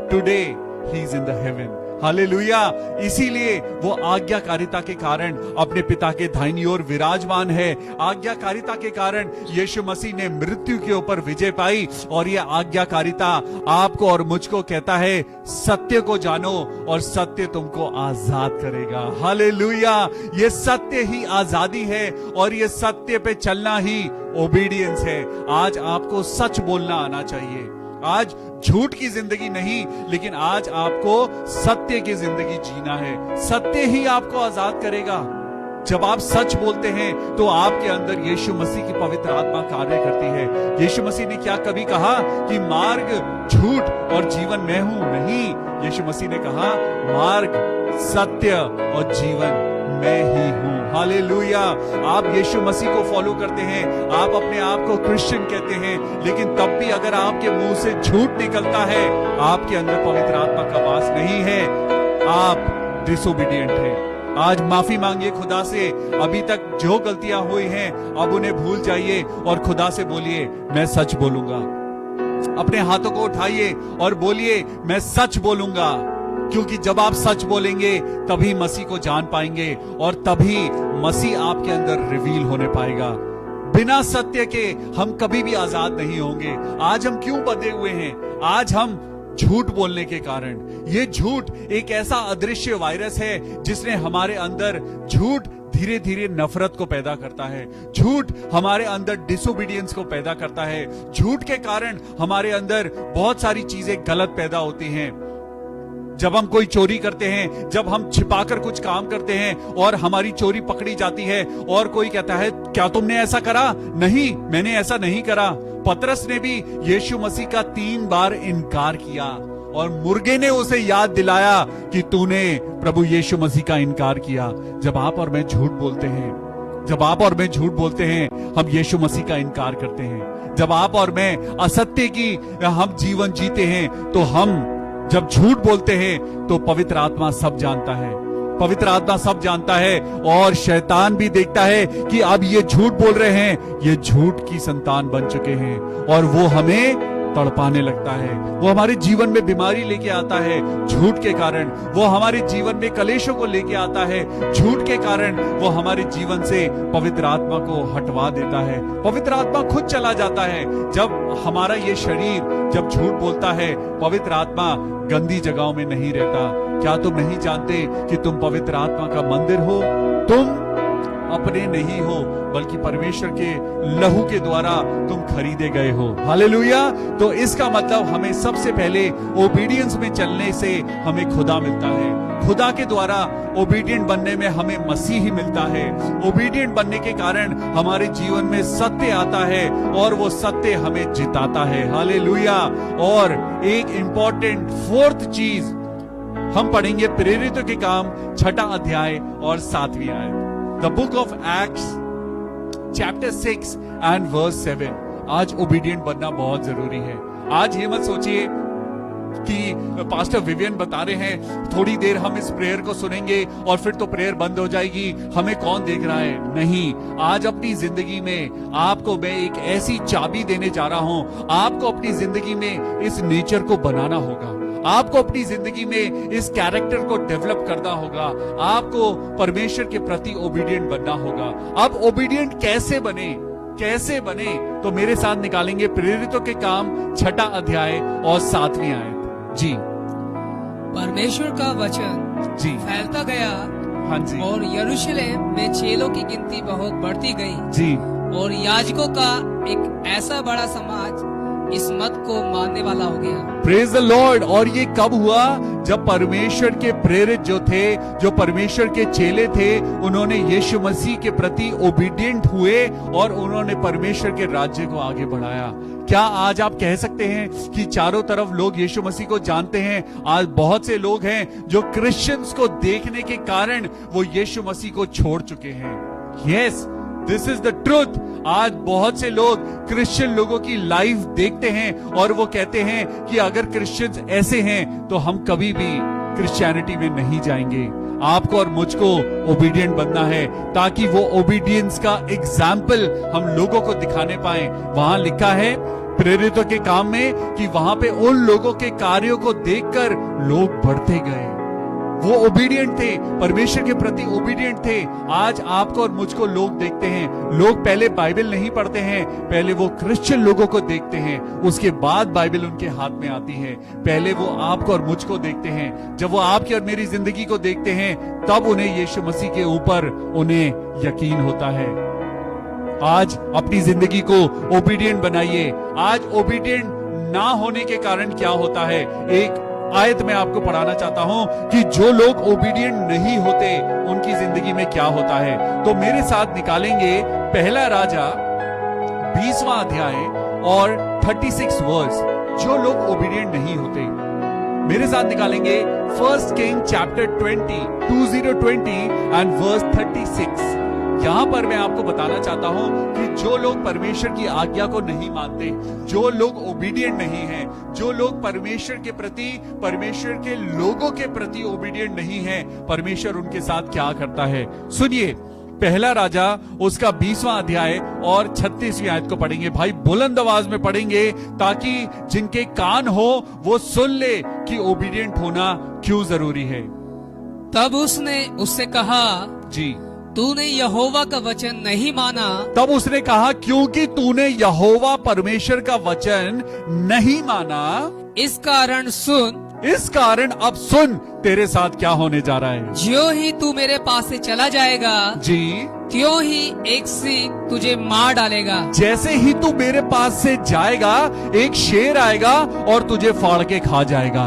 today he is in the heaven. Hallelujah. इसीलिए वो आज्ञाकारिता के कारण अपने पिता के दाहिनी ओर विराजमान है। आज्ञाकारिता के कारण यीशु मसीह ने मृत्यु के ऊपर विजय पाई, और ये आज्ञाकारिता आपको और मुझको कहता है सत्य को जानो और सत्य तुमको आजाद करेगा। हालेलुया। ये सत्य ही आजादी है, और ये सत्य पे चलना ही ओबीडियंस है। आज आपको सच बोलना आना चाहिए। आज झूठ की जिंदगी नहीं, लेकिन आज आपको सत्य की जिंदगी जीना है। सत्य ही आपको आजाद करेगा। जब आप सच बोलते हैं तो आपके अंदर यीशु मसीह की पवित्र आत्मा कार्य करती है। यीशु मसीह ने क्या कभी कहा कि मार्ग, झूठ और जीवन मैं हूं? नहीं, यीशु मसीह ने कहा मार्ग, सत्य और जीवन मैं ही हूं। हालेलुया। आप यीशु मसीह को फॉलो करते हैं, आप अपने आप को क्रिश्चियन कहते हैं, लेकिन तब भी अगर आपके मुंह से झूठ निकलता है, आपके अंदर पवित्र आत्मा का वास नहीं है, आप डिसोबीडिएंट हैं। आज माफी मांगिए खुदा से। अभी तक जो गलतियां हुई हैं अब उन्हें भूल जाइए और खुदा से बोलिए मैं सच बोलूंगा। अपने हाथों को उठाइए और बोलिए मैं सच बोलूंगा, क्योंकि जब आप सच बोलेंगे तभी मसीह को जान पाएंगे और तभी मसीह आपके अंदर रिवील होने पाएगा। बिना सत्य के हम कभी भी आजाद नहीं होंगे। आज हम क्यों बंधे हुए हैं? आज हम झूठ बोलने के कारण। ये झूठ एक ऐसा अदृश्य वायरस है जिसने हमारे अंदर झूठ धीरे धीरे नफरत को पैदा करता है। झूठ हमारे अंदर डिसोबीडियंस को पैदा करता है। झूठ के कारण हमारे अंदर बहुत सारी चीजें गलत पैदा होती हैं। जब हम कोई चोरी करते हैं, जब हम छिपाकर कुछ काम करते हैं और हमारी चोरी पकड़ी जाती है और कोई कहता है क्या तुमने ऐसा करा? नहीं, मैंने ऐसा नहीं करा। पतरस ने भी यीशु मसीह का 3 बार इनकार किया और मुर्गे ने उसे याद दिलाया कि तूने प्रभु यीशु मसीह का इनकार किया। जब आप और मैं झूठ बोलते हैं, जब आप और मैं झूठ बोलते हैं, हम यीशु मसीह का इनकार करते हैं। जब आप और मैं असत्य की हम जीवन जीते हैं, तो हम जब झूठ बोलते हैं तो पवित्र आत्मा सब जानता है। पवित्र आत्मा सब जानता है और शैतान भी देखता है कि अब ये झूठ बोल रहे हैं, ये झूठ की संतान बन चुके हैं, और वो हमें तड़पाने लगता है। वो हमारे जीवन में बीमारी लेके आता है झूठ के कारण। वो हमारे जीवन में कलेशों को लेके आता है झूठ के कारण। वो हमारे जीवन से पवित्र आत्मा को हटवा देता है। पवित्र आत्मा खुद चला जाता है। जब हमारा ये शरीर जब झूठ बोलता है, पवित्र आत्मा गंदी जगहों में नहीं रहता। क्या तुम नहीं जानते कि तुम पवित्र आत्मा का मंदिर हो? तुम अपने नहीं हो, बल्कि परमेश्वर के लहू के द्वारा तुम खरीदे गए हो। हालेलुया। तो इसका मतलब हमें सबसे पहले ओबीडियंस में चलने से हमें खुदा मिलता है। खुदा के द्वारा ओबीडियंट बनने में हमें मसीह ही मिलता है। ओबीडियंट बनने के कारण हमारे जीवन में सत्य आता है और वो सत्य हमें जिताता है। हालेलुया। और एक इंपॉर्टेंट 4th चीज हम पढ़ेंगे प्रेरितों के काम 6 अध्याय और 7वीं आयत। The book of Acts chapter 6 and verse 7। आज ओबीडियंट बनना बहुत जरूरी है। आज ये मत सोचिए कि पास्टर विवियन बता रहे हैं थोड़ी देर हम इस प्रेयर को सुनेंगे और फिर तो प्रेयर बंद हो जाएगी, हमें कौन देख रहा है। नहीं, आज अपनी जिंदगी में आपको मैं एक ऐसी चाबी देने जा रहा हूं। आपको अपनी जिंदगी में इस नेचर को बनाना होगा। आपको अपनी जिंदगी में इस कैरेक्टर को डेवलप करना होगा। आपको परमेश्वर के प्रति ओबीडियंट बनना होगा। अब ओबीडियंट कैसे बने? कैसे बने? तो मेरे साथ निकालेंगे प्रेरितों के काम 6 अध्याय और 7वीं आयत। जी। परमेश्वर का वचन जी फैलता गया। हाँ जी। और यरूशलेम में चेलों की गिनती बहुत बढ़ती गई। जी। और याजकों का एक ऐसा बड़ा समाज इस मत को मानने वाला हो गया। Praise the Lord. और ये कब हुआ? जब परमेश्वर के प्रेरित जो थे, जो परमेश्वर के चेले थे, उन्होंने यीशु मसीह के प्रति ओबीडिएंट हुए और उन्होंने परमेश्वर के राज्य को आगे बढ़ाया। क्या आज आप कह सकते हैं कि चारों तरफ लोग यीशु मसीह को जानते हैं? आज बहुत से लोग हैं जो क्रिश्चियंस को देखने के कारण वो यीशु मसीह को छोड़ चुके हैं। Yes, this is the truth. आज बहुत से लोग क्रिश्चियन लोगों की लाइफ देखते हैं और वो कहते हैं कि अगर क्रिश्चियंस ऐसे हैं तो हम कभी भी क्रिश्चियनिटी में नहीं जाएंगे। आपको और मुझको ओबीडिएंट बनना है ताकि वो ओबीडियंस का एग्जाम्पल हम लोगों को दिखाने पाए। वहां लिखा है प्रेरितों के काम में कि वहां पे उन लोगों के कार्यों को देखकर लोग बढ़ते गए। वो ओबीडिएंट थे, परमेश्वर के प्रति ओबीडिएंट थे। आज आपको और मुझको लोग देखते हैं। लोग पहले बाइबल नहीं पढ़ते हैं, पहले वो क्रिश्चियन लोगों को देखते हैं, उसके बाद बाइबल उनके हाथ में आती है। पहले वो आपको और मुझको देखते हैं। जब वो आपकी और मेरी जिंदगी को देखते हैं तब उन्हें यीशु मसीह के ऊपर उन्हें यकीन होता है। आज अपनी जिंदगी को ओबीडिएंट बनाइए। आज ओबीडिएंट ना होने के कारण क्या होता है, एक आयत में आपको पढ़ाना चाहता हूं कि जो लोग ओबीडिएंट नहीं होते उनकी जिंदगी में क्या होता है। तो मेरे साथ निकालेंगे पहला राजा 20वां अध्याय और 36 वर्स। जो लोग ओबीडिएंट नहीं होते, मेरे साथ निकालेंगे first king chapter 20 and verse 36। यहां पर मैं आपको बताना चाहता हूं कि जो लोग परमेश्वर की आज्ञा को नहीं मानते, जो लोग ओबीडिएंट नहीं हैं, जो लोग परमेश्वर के प्रति, परमेश्वर के लोगों के प्रति ओबीडिएंट नहीं हैं, परमेश्वर उनके साथ क्या करता है। सुनिए, पहला राजा उसका 20वां अध्याय और 36वीं आयत को पढ़ेंगे। भाई बुलंद आवाज में पढ़ेंगे ताकि जिनके कान हो वो सुन ले कि ओबीडिएंट होना क्यों जरूरी है। तब उसने उससे कहा, जी, तूने यहोवा का वचन नहीं माना। तब उसने कहा, क्योंकि तूने यहोवा परमेश्वर का वचन नहीं माना, इस कारण सुन, इस कारण अब सुन तेरे साथ क्या होने जा रहा है। ज्यों ही तू मेरे पास से चला जाएगा, जी, त्यों ही एक सिंह तुझे मार डालेगा। जैसे ही तू मेरे पास से जाएगा एक शेर आएगा और तुझे फाड़ के खा जाएगा।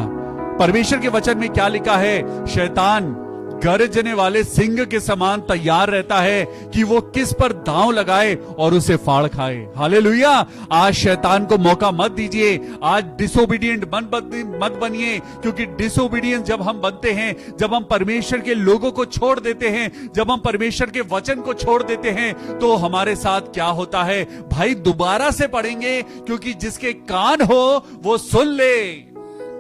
परमेश्वर के वचन में क्या लिखा है? शैतान गरजने वाले सिंह के समान तैयार रहता है कि वो किस पर दांव लगाए और उसे फाड़ खाए। हालेलुया। आज शैतान को मौका मत दीजिए। आज डिसोबीडिएंट मत बनिए, क्योंकि डिसोबीडियंस जब हम बनते हैं, जब हम परमेश्वर के लोगों को छोड़ देते हैं, जब हम परमेश्वर के वचन को छोड़ देते हैं, तो हमारे साथ क्या होता है। भाई दोबारा से पढ़ेंगे, क्योंकि जिसके कान हो वो सुन ले।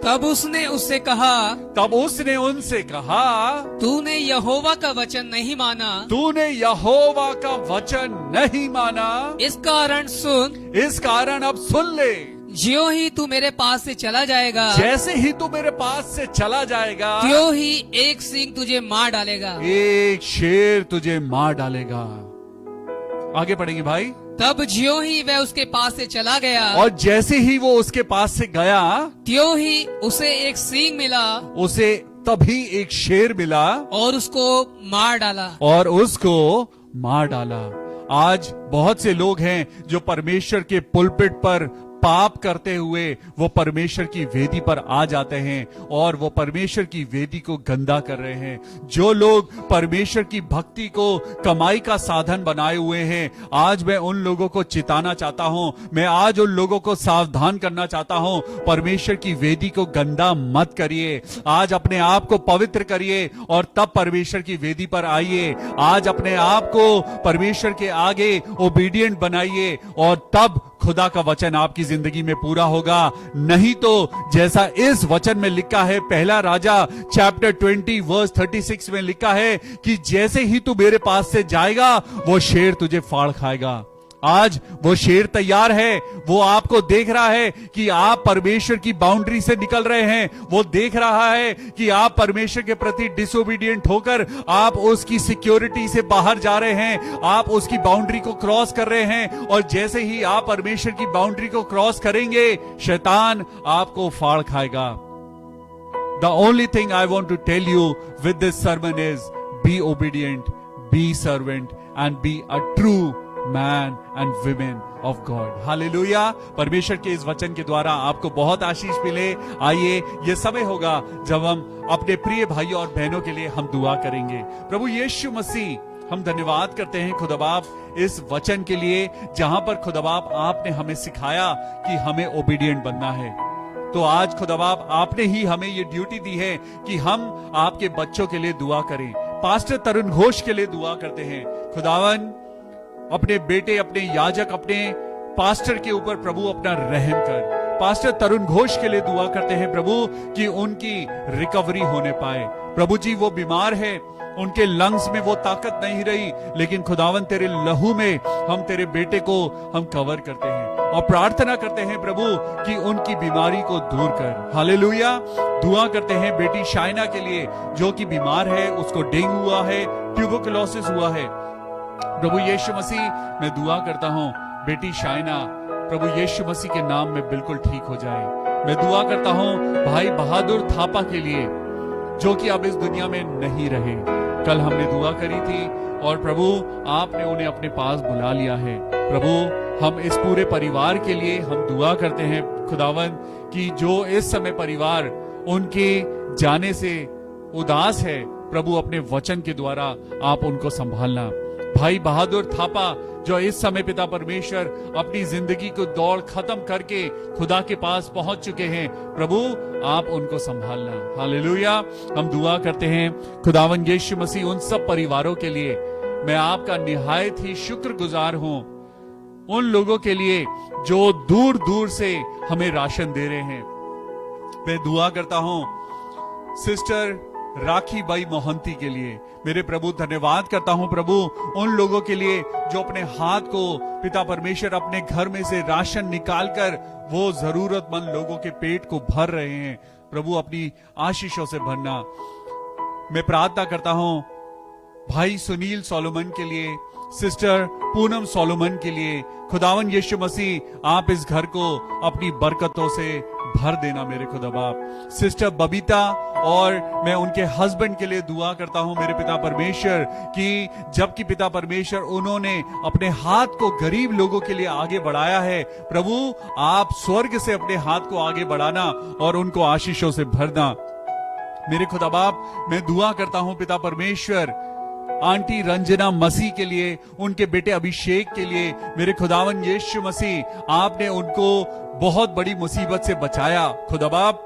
तब उसने उससे कहा, तब उसने उनसे कहा, तूने यहोवा का वचन नहीं माना, तूने यहोवा का वचन नहीं माना, इस कारण सुन, इस कारण अब सुन ले। ज्यों ही तू मेरे पास से चला जाएगा, जैसे ही तू मेरे पास से चला जाएगा, त्यों ही एक सिंह तुझे मार डालेगा। एक शेर तुझे मार डालेगा। आगे पढ़ेंगे भाई। तब ज्यों ही वह उसके पास से चला गया, और जैसे ही वो उसके पास से गया, त्यों ही उसे एक सिंह मिला, उसे तभी एक शेर मिला और उसको मार डाला। और उसको मार डाला। आज बहुत से लोग हैं जो परमेश्वर के पुलपिट पर पाप करते हुए वो परमेश्वर की वेदी पर आ जाते हैं और वो परमेश्वर की वेदी को गंदा कर रहे हैं। जो लोग परमेश्वर की भक्ति को कमाई का साधन बनाए हुए हैं, आज मैं उन लोगों को चिताना चाहता हूं, मैं आज उन लोगों को सावधान करना चाहता हूं। परमेश्वर की वेदी को गंदा मत करिए। आज अपने आप को पवित्र करिए और तब परमेश्वर की वेदी पर आइए। आज अपने आप को परमेश्वर के आगे ओबीडिएंट बनाइए और तब खुदा का वचन आपकी जिंदगी में पूरा होगा। नहीं तो जैसा इस वचन में लिखा है, पहला राजा चैप्टर 20 वर्स 36 में लिखा है कि जैसे ही तू मेरे पास से जाएगा वो शेर तुझे फाड़ खाएगा। आज वो शेर तैयार है, वो आपको देख रहा है कि आप परमेश्वर की बाउंड्री से निकल रहे हैं। वो देख रहा है कि आप परमेश्वर के प्रति डिसोबीडिएंट होकर आप उसकी सिक्योरिटी से बाहर जा रहे हैं, आप उसकी बाउंड्री को क्रॉस कर रहे हैं। और जैसे ही आप परमेश्वर की बाउंड्री को क्रॉस करेंगे, शैतान आपको फाड़ खाएगा। The only thing I want to tell you with this sermon is be obedient, be servant and be a true man and women of God. Hallelujah. परमेश्वर के इस वचन के द्वारा आपको बहुत आशीष मिले। आइए, ये समय होगा जब हम अपने प्रिय भाइयों और बहनों के लिए हम दुआ करेंगे। प्रभु यीशु मसीह, हम धन्यवाद करते हैं खुदा बाप इस वचन के लिए, जहां पर खुदा बाप आपने हमें सिखाया कि हमें ओबीडिएंट बनना है। तो आज खुदा बाप आपने ही हमें ये ड्यूटी दी है कि हम आपके बच्चों के लिए दुआ करें। पास्टर तरुण घोष के लिए दुआ करते हैं खुदावन, अपने बेटे, अपने याजक, अपने पास्टर के ऊपर प्रभु अपना रहम कर। पास्टर तरुण घोष के लिए दुआ करते हैं प्रभु कि उनकी रिकवरी होने पाए। प्रभु जी, वो बीमार है, उनके लंग्स में वो ताकत नहीं रही, लेकिन खुदावन तेरे लहू में हम तेरे बेटे को हम कवर करते हैं और प्रार्थना करते हैं प्रभु कि उनकी बीमारी को दूर कर। हालेलुया। दुआ करते हैं बेटी शाइना के लिए जो कि बीमार है, उसको डेंगू हुआ है, ट्यूबरकुलोसिस हुआ है। प्रभु यीशु मसीह, मैं दुआ करता हूं बेटी शाइना प्रभु यीशु मसीह के नाम में बिल्कुल ठीक हो जाए। मैं दुआ करता हूं भाई बहादुर थापा के लिए जो कि अब इस दुनिया में नहीं रहे। कल हमने दुआ करी थी और प्रभु आपने उन्हें अपने पास बुला लिया है। प्रभु, हम इस पूरे परिवार के लिए हम दुआ करते हैं खुदावन कि जो इस समय परिवार उनके जाने से उदास है, प्रभु अपने वचन के द्वारा आप उनको संभालना। भाई बहादुर थापा जो इस समय पिता परमेश्वर अपनी जिंदगी को दौड़ खत्म करके खुदा के पास पहुंच चुके हैं, प्रभु आप उनको संभालना। हालेलुया। हम दुआ करते हैं खुदावन यीशु मसीह उन सब परिवारों के लिए। मैं आपका निहायत ही शुक्रगुजार हूं उन लोगों के लिए जो दूर दूर से हमें राशन दे रहे हैं। मैं दुआ करता हूं सिस्टर राखी बाई मोहंती के लिए। मेरे प्रभु धन्यवाद करता हूं प्रभु उन लोगों के लिए जो अपने हाथ को पिता परमेश्वर अपने घर में से राशन निकालकर वो जरूरतमंद लोगों के पेट को भर रहे हैं। प्रभु अपनी आशीषों से भरना। मैं प्रार्थना करता हूं भाई सुनील सोलोमन के लिए, सिस्टर पूनम सोलोमन के लिए। खुदावन यीशु मसीह आप इस घर को अपनी बरकतों से भर देना मेरे खुदा बाप। सिस्टर बबीता और मैं उनके हस्बैंड के लिए दुआ करता हूं मेरे पिता परमेश्वर कि जबकि पिता परमेश्वर उन्होंने अपने हाथ को गरीब लोगों के लिए आगे बढ़ाया है, प्रभु आप स्वर्ग से अपने हाथ को आगे बढ़ाना और उनको आशीषों से भरना। मेरे खुदा बाप, मैं दुआ करता हूं पिता परमेश्वर आंटी रंजना मसीह के लिए, उनके बेटे अभिषेक के लिए। मेरे खुदावन यीशु मसीह आपने उनको बहुत बड़ी मुसीबत से बचाया खुदा बाप,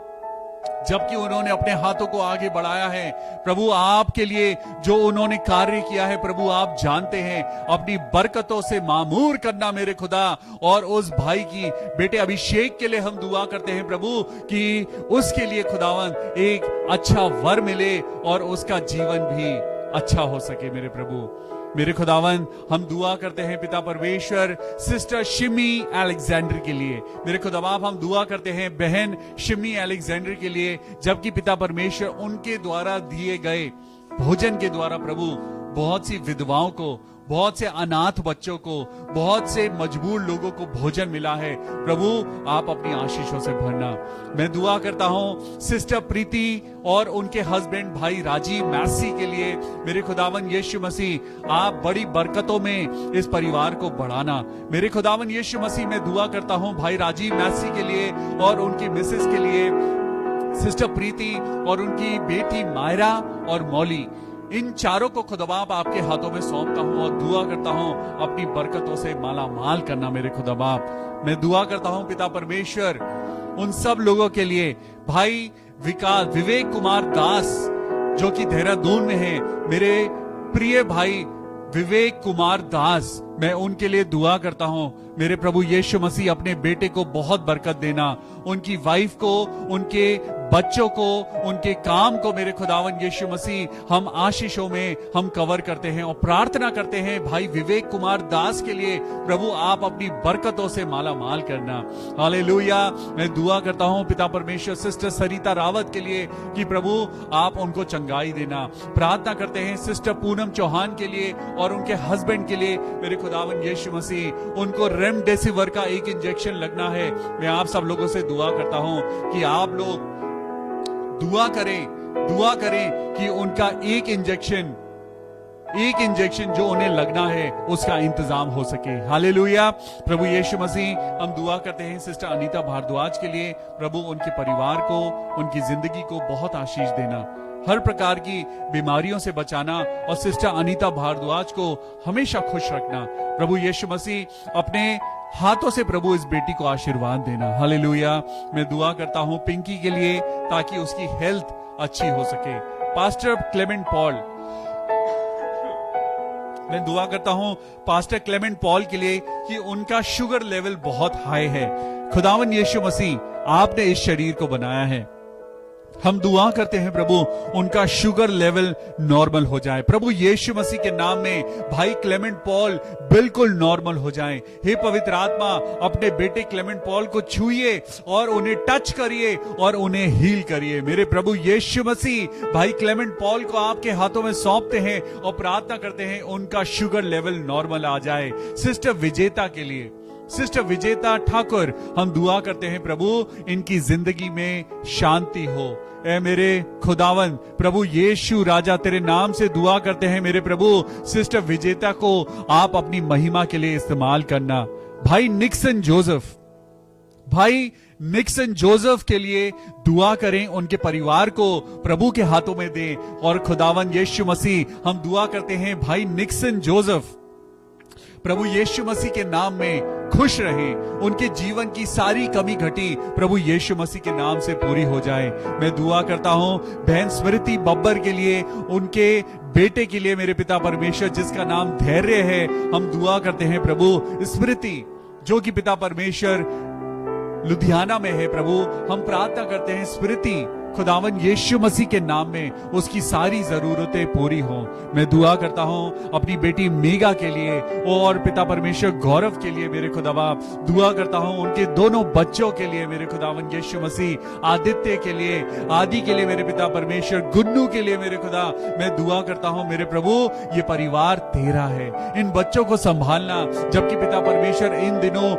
जबकि उन्होंने अपने हाथों को आगे बढ़ाया है। प्रभु आपके लिए जो उन्होंने कार्य किया है प्रभु आप जानते हैं। अपनी बरकतों से मामूर करना मेरे खुदा। और उस भाई की बेटे अभिषेक के लिए हम दुआ करते हैं प्रभु कि उसके लिए खुदावन एक अच्छा वर मिले और उसका जीवन भी अच्छा हो सके मेरे प्रभु। मेरे खुदावन हम दुआ करते हैं पिता परमेश्वर सिस्टर शिमी अलेक्जेंडर के लिए। मेरे खुदाबाप हम दुआ करते हैं बहन शिमी अलेक्जेंडर के लिए, जबकि पिता परमेश्वर उनके द्वारा दिए गए भोजन के द्वारा प्रभु बहुत सी विधवाओं को, बहुत से अनाथ बच्चों को, बहुत से मजबूर लोगों को भोजन मिला है। प्रभु आप अपनी आशीषों से भरना। मैं दुआ करता हूं सिस्टर प्रीति और उनके हस्बैंड भाई राजीव मैसी के लिए। मेरे खुदावन यीशु मसीह आप बड़ी बरकतों में इस परिवार को बढ़ाना। मेरे खुदावन यीशु मसीह मैं दुआ करता हूं भाई राजीव मैसी के लिए और उनकी मिसेस के लिए, सिस्टर प्रीति और उनकी बेटी मायरा और मौली। इन चारों को खुदाबाप आपके हाथों में सौंपता हूं और दुआ करता हूं अपनी बरकतों से माला माल करना मेरे खुदाबाप। मैं दुआ करता हूं पिता परमेश्वर उन सब लोगों के लिए, भाई विवेक कुमार दास जो कि देहरादून में है, मेरे प्रिय भाई विवेक कुमार दास, मैं उनके लिए दुआ करता हूं। मेरे प्रभु यीशु मसीह अपने बेटे को बहुत बरकत देना, उनकी वाइफ को, उनके बच्चों को, उनके काम को मेरे खुदावन यीशु मसीह हम आशीषों में हम कवर करते हैं और प्रार्थना करते हैं भाई विवेक कुमार दास के लिए। प्रभु आप अपनी बरकतों से माला माल करना। हालेलुया। मैं दुआ करता हूं पिता परमेश्वर सिस्टर सरिता रावत के लिए कि प्रभु आप उनको चंगाई देना। प्रार्थना करते हैं सिस्टर पूनम चौहान के लिए और उनके हस्बैंड के लिए। मेरे खुदावन यीशु मसीह उनको रेमडेसिविर का एक इंजेक्शन लगना है। मैं आप सब लोगों से दुआ करता हूं कि आप लोग दुआ करें कि उनका एक इंजेक्शन एक इंजेक्शन जो उन्हें लगना है उसका इंतजाम हो सके। हालेलुया। प्रभु यीशु मसीह, हम दुआ करते हैं सिस्टर अनीता भारद्वाज के लिए। प्रभु उनके परिवार को, उनकी जिंदगी को बहुत आशीष देना, हर प्रकार की बीमारियों से बचाना और सिस्टर अनीता भारद्वाज को हमेशा खुश रखना। प्रभु यीशु मसीह अपने हाथों से प्रभु इस बेटी को आशीर्वाद देना। हालेलुया। मैं दुआ करता हूं पिंकी के लिए ताकि उसकी हेल्थ अच्छी हो सके। पास्टर क्लेमेंट पॉल, मैं दुआ करता हूं पास्टर क्लेमेंट पॉल के लिए कि उनका शुगर लेवल बहुत हाई है। खुदावन यीशु मसीह, आपने इस शरीर को बनाया है, हम दुआ करते हैं प्रभु उनका शुगर लेवल नॉर्मल हो जाए। प्रभु यीशु मसीह के नाम में भाई क्लेमेंट पॉल बिल्कुल नॉर्मल हो जाएं। हे पवित्र आत्मा, अपने बेटे क्लेमेंट पॉल को छूइए और उन्हें टच करिए और उन्हें हील करिए। मेरे प्रभु यीशु मसीह, भाई क्लेमेंट पॉल को आपके हाथों में सौंपते हैं और प्रार्थना करते हैं उनका शुगर लेवल नॉर्मल आ जाए। सिस्टर विजेता के लिए, सिस्टर विजेता ठाकुर, हम दुआ करते हैं प्रभु इनकी जिंदगी में शांति हो। ऐ मेरे खुदावन प्रभु यीशु राजा, तेरे नाम से दुआ करते हैं मेरे प्रभु, सिस्टर विजेता को आप अपनी महिमा के लिए इस्तेमाल करना। भाई निक्सन जोसेफ, भाई निक्सन जोसेफ के लिए दुआ करें, उनके परिवार को प्रभु के हाथों में दें। और खुदावन यीशु मसीह, हम दुआ करते हैं भाई निक्सन जोसेफ प्रभु यीशु मसीह के नाम में खुश रहें, उनके जीवन की सारी कमी घटी प्रभु यीशु मसीह के नाम से पूरी हो जाए। मैं दुआ करता हूं बहन स्मृति बब्बर के लिए, उनके बेटे के लिए मेरे पिता परमेश्वर, जिसका नाम धैर्य है। हम दुआ करते हैं प्रभु स्मृति, जो कि पिता परमेश्वर लुधियाना में है प्रभु, हम प्रार्थना करते हैं स्मृति खुदावन यीशु मसीह के नाम में उसकी सारी जरूरतें पूरी हों। मैं दुआ करता हूं अपनी बेटी मेगा के लिए और पिता परमेश्वर गौरव के लिए मेरे खुदावा, दुआ करता हूं उनके दोनों बच्चों के लिए मेरे खुदावन यीशु मसीह, आदित्य के लिए, आदि के लिए मेरे पिता परमेश्वर, गुन्नू के लिए मेरे खुदा। मैं दुआ करता हूं मेरे प्रभु ये परिवार तेरा है, इन बच्चों को संभालना। जबकि पिता परमेश्वर इन दिनों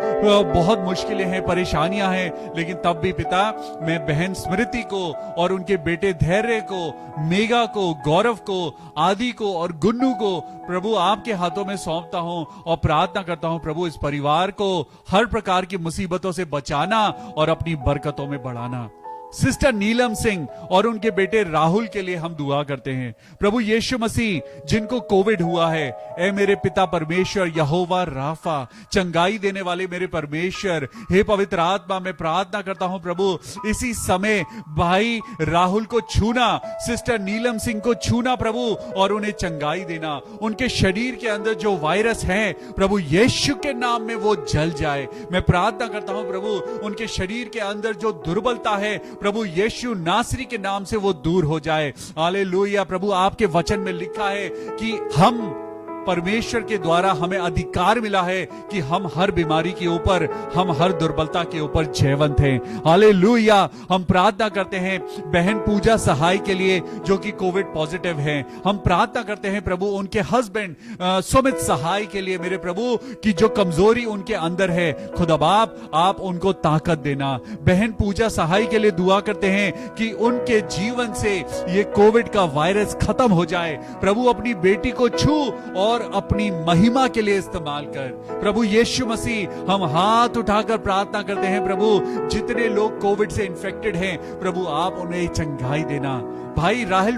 बहुत मुश्किलें हैं, परेशानियां हैं, लेकिन तब भी पिता मैं बहन स्मृति को और उनके बेटे धैर्य को, मेगा को, गौरव को, आदि को और गुन्नू को प्रभु आपके हाथों में सौंपता हूं और प्रार्थना करता हूं प्रभु इस परिवार को हर प्रकार की मुसीबतों से बचाना और अपनी बरकतों में बढ़ाना। सिस्टर नीलम सिंह और उनके बेटे राहुल के लिए हम दुआ करते हैं प्रभु यीशु मसीह, जिनको कोविड हुआ है, ऐ मेरे पिता परमेश्वर यहोवा राफा, चंगाई देने वाले मेरे परमेश्वर, हे पवित्र आत्मा, मैं प्रार्थना करता हूं प्रभु इसी समय भाई राहुल को छूना, सिस्टर नीलम सिंह को छूना प्रभु और उन्हें चंगाई देना। उनके शरीर के अंदर जो वायरस है प्रभु यीशु के नाम में वो जल जाए। मैं प्रार्थना करता हूं प्रभु उनके शरीर के अंदर जो दुर्बलता है प्रभु यीशु नासरी के नाम से वो दूर हो जाए। हालेलुया। प्रभु आपके वचन में लिखा है कि हम परमेश्वर के द्वारा हमें अधिकार मिला है कि हम हर बीमारी के ऊपर, हम हर दुर्बलता के ऊपर जयवंत हैं। हालेलुया। हम प्रार्थना करते हैं बहन पूजा सहाय के लिए जो कि कोविड पॉजिटिव हैं। हम प्रार्थना करते हैं प्रभु उनके हस्बैंड सुमित सहाय के लिए मेरे प्रभु की जो कमजोरी उनके अंदर है, खुदा बाप आप उनको ताकत देना। बहन पूजा सहाय के लिए दुआ करते हैं कि उनके जीवन से ये कोविड का वायरस खत्म हो जाए। प्रभु अपनी बेटी को छू और अपनी महिमा के लिए इस्तेमाल कर। प्रभु यीशु मसीह, हम हाथ उठाकर प्रार्थना करते हैं प्रभु जितने लोग कोविड से इन्फेक्टेड हैं प्रभु आप उन्हें चंगाई देना। भाई राहल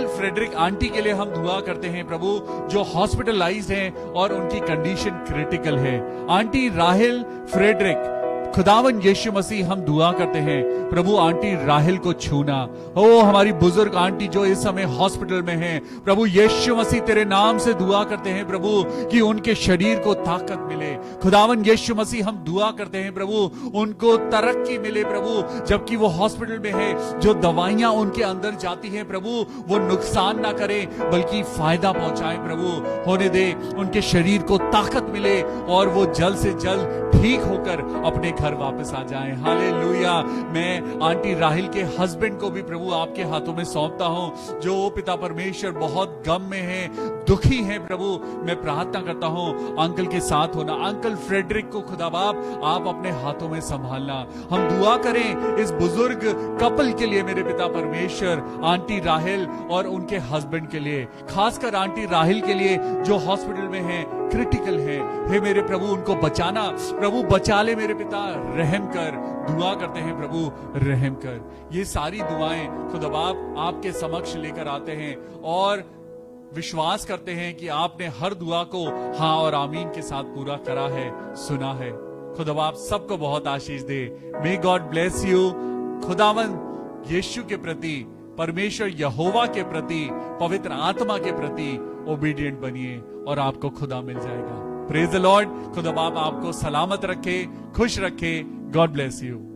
फ्रेडरिक आंटी के लिए हम दुआ करते हैं प्रभु जो हॉस्पिटलाइज्ड हैं और उनकी कंडीशन क्रिटिकल है। आंटी राहल फ्रेडरिक, खुदावन यीशु मसीह, हम दुआ करते हैं प्रभु आंटी राहल को छूना। ओ हमारी बुजुर्ग आंटी जो इस समय हॉस्पिटल में है, प्रभु यीशु मसीह तेरे नाम से दुआ करते हैं प्रभु कि उनके शरीर को ताकत मिले। खुदावन यीशु मसीह, हम दुआ करते हैं प्रभु उनको तरक्की मिले प्रभु, जबकि वो हॉस्पिटल में है, जो दवाइयां उनके अंदर जाती हैं प्रभु वो नुकसान ना करे बल्कि फायदा पहुंचाए प्रभु। होने दे, उनके शरीर को ताकत मिले और वो जल्द से जल्द ठीक होकर अपने घर वापस आ जाएं। हालेलुया। मैं आंटी राहिल के हस्बैंड को भी प्रभु आपके हाथों में सौंपता हूं, जो पिता परमेश्वर बहुत गम में है, दुखी है प्रभु। मैं प्रार्थना करता हूं अंकल के साथ होना। अंकल फ्रेडरिक को खुदा बाप आप अपने हाथों में संभालना। हम दुआ करें इस बुजुर्ग कपल के लिए मेरे पिता परमेश्वर, आंटी राहिल और उनके हस्बैंड के लिए, खासकर आंटी राहिल के लिए जो हॉस्पिटल में है, क्रिटिकल है। हे मेरे प्रभु उनको बचाना, प्रभु बचा ले मेरे पिता, रहम कर। दुआ करते हैं प्रभु रहम कर। ये सारी दुआएं खुदा बाप आपके समक्ष लेकर आते हैं और विश्वास करते हैं कि आपने हर दुआ को हाँ और आमीन के साथ पूरा करा है, सुना है। खुदा बाप सबको बहुत आशीष दे। May God bless you. खुदावन यीशु के प्रति, परमेश्वर यहोवा के प्रति, पवित्र आत्मा के प्रति ओबीडिएंट बनिए और आपको खुदा मिल जाएगा। Praise the Lord. खुदा बाप आपको सलामत रखे, खुश रखे। God bless you.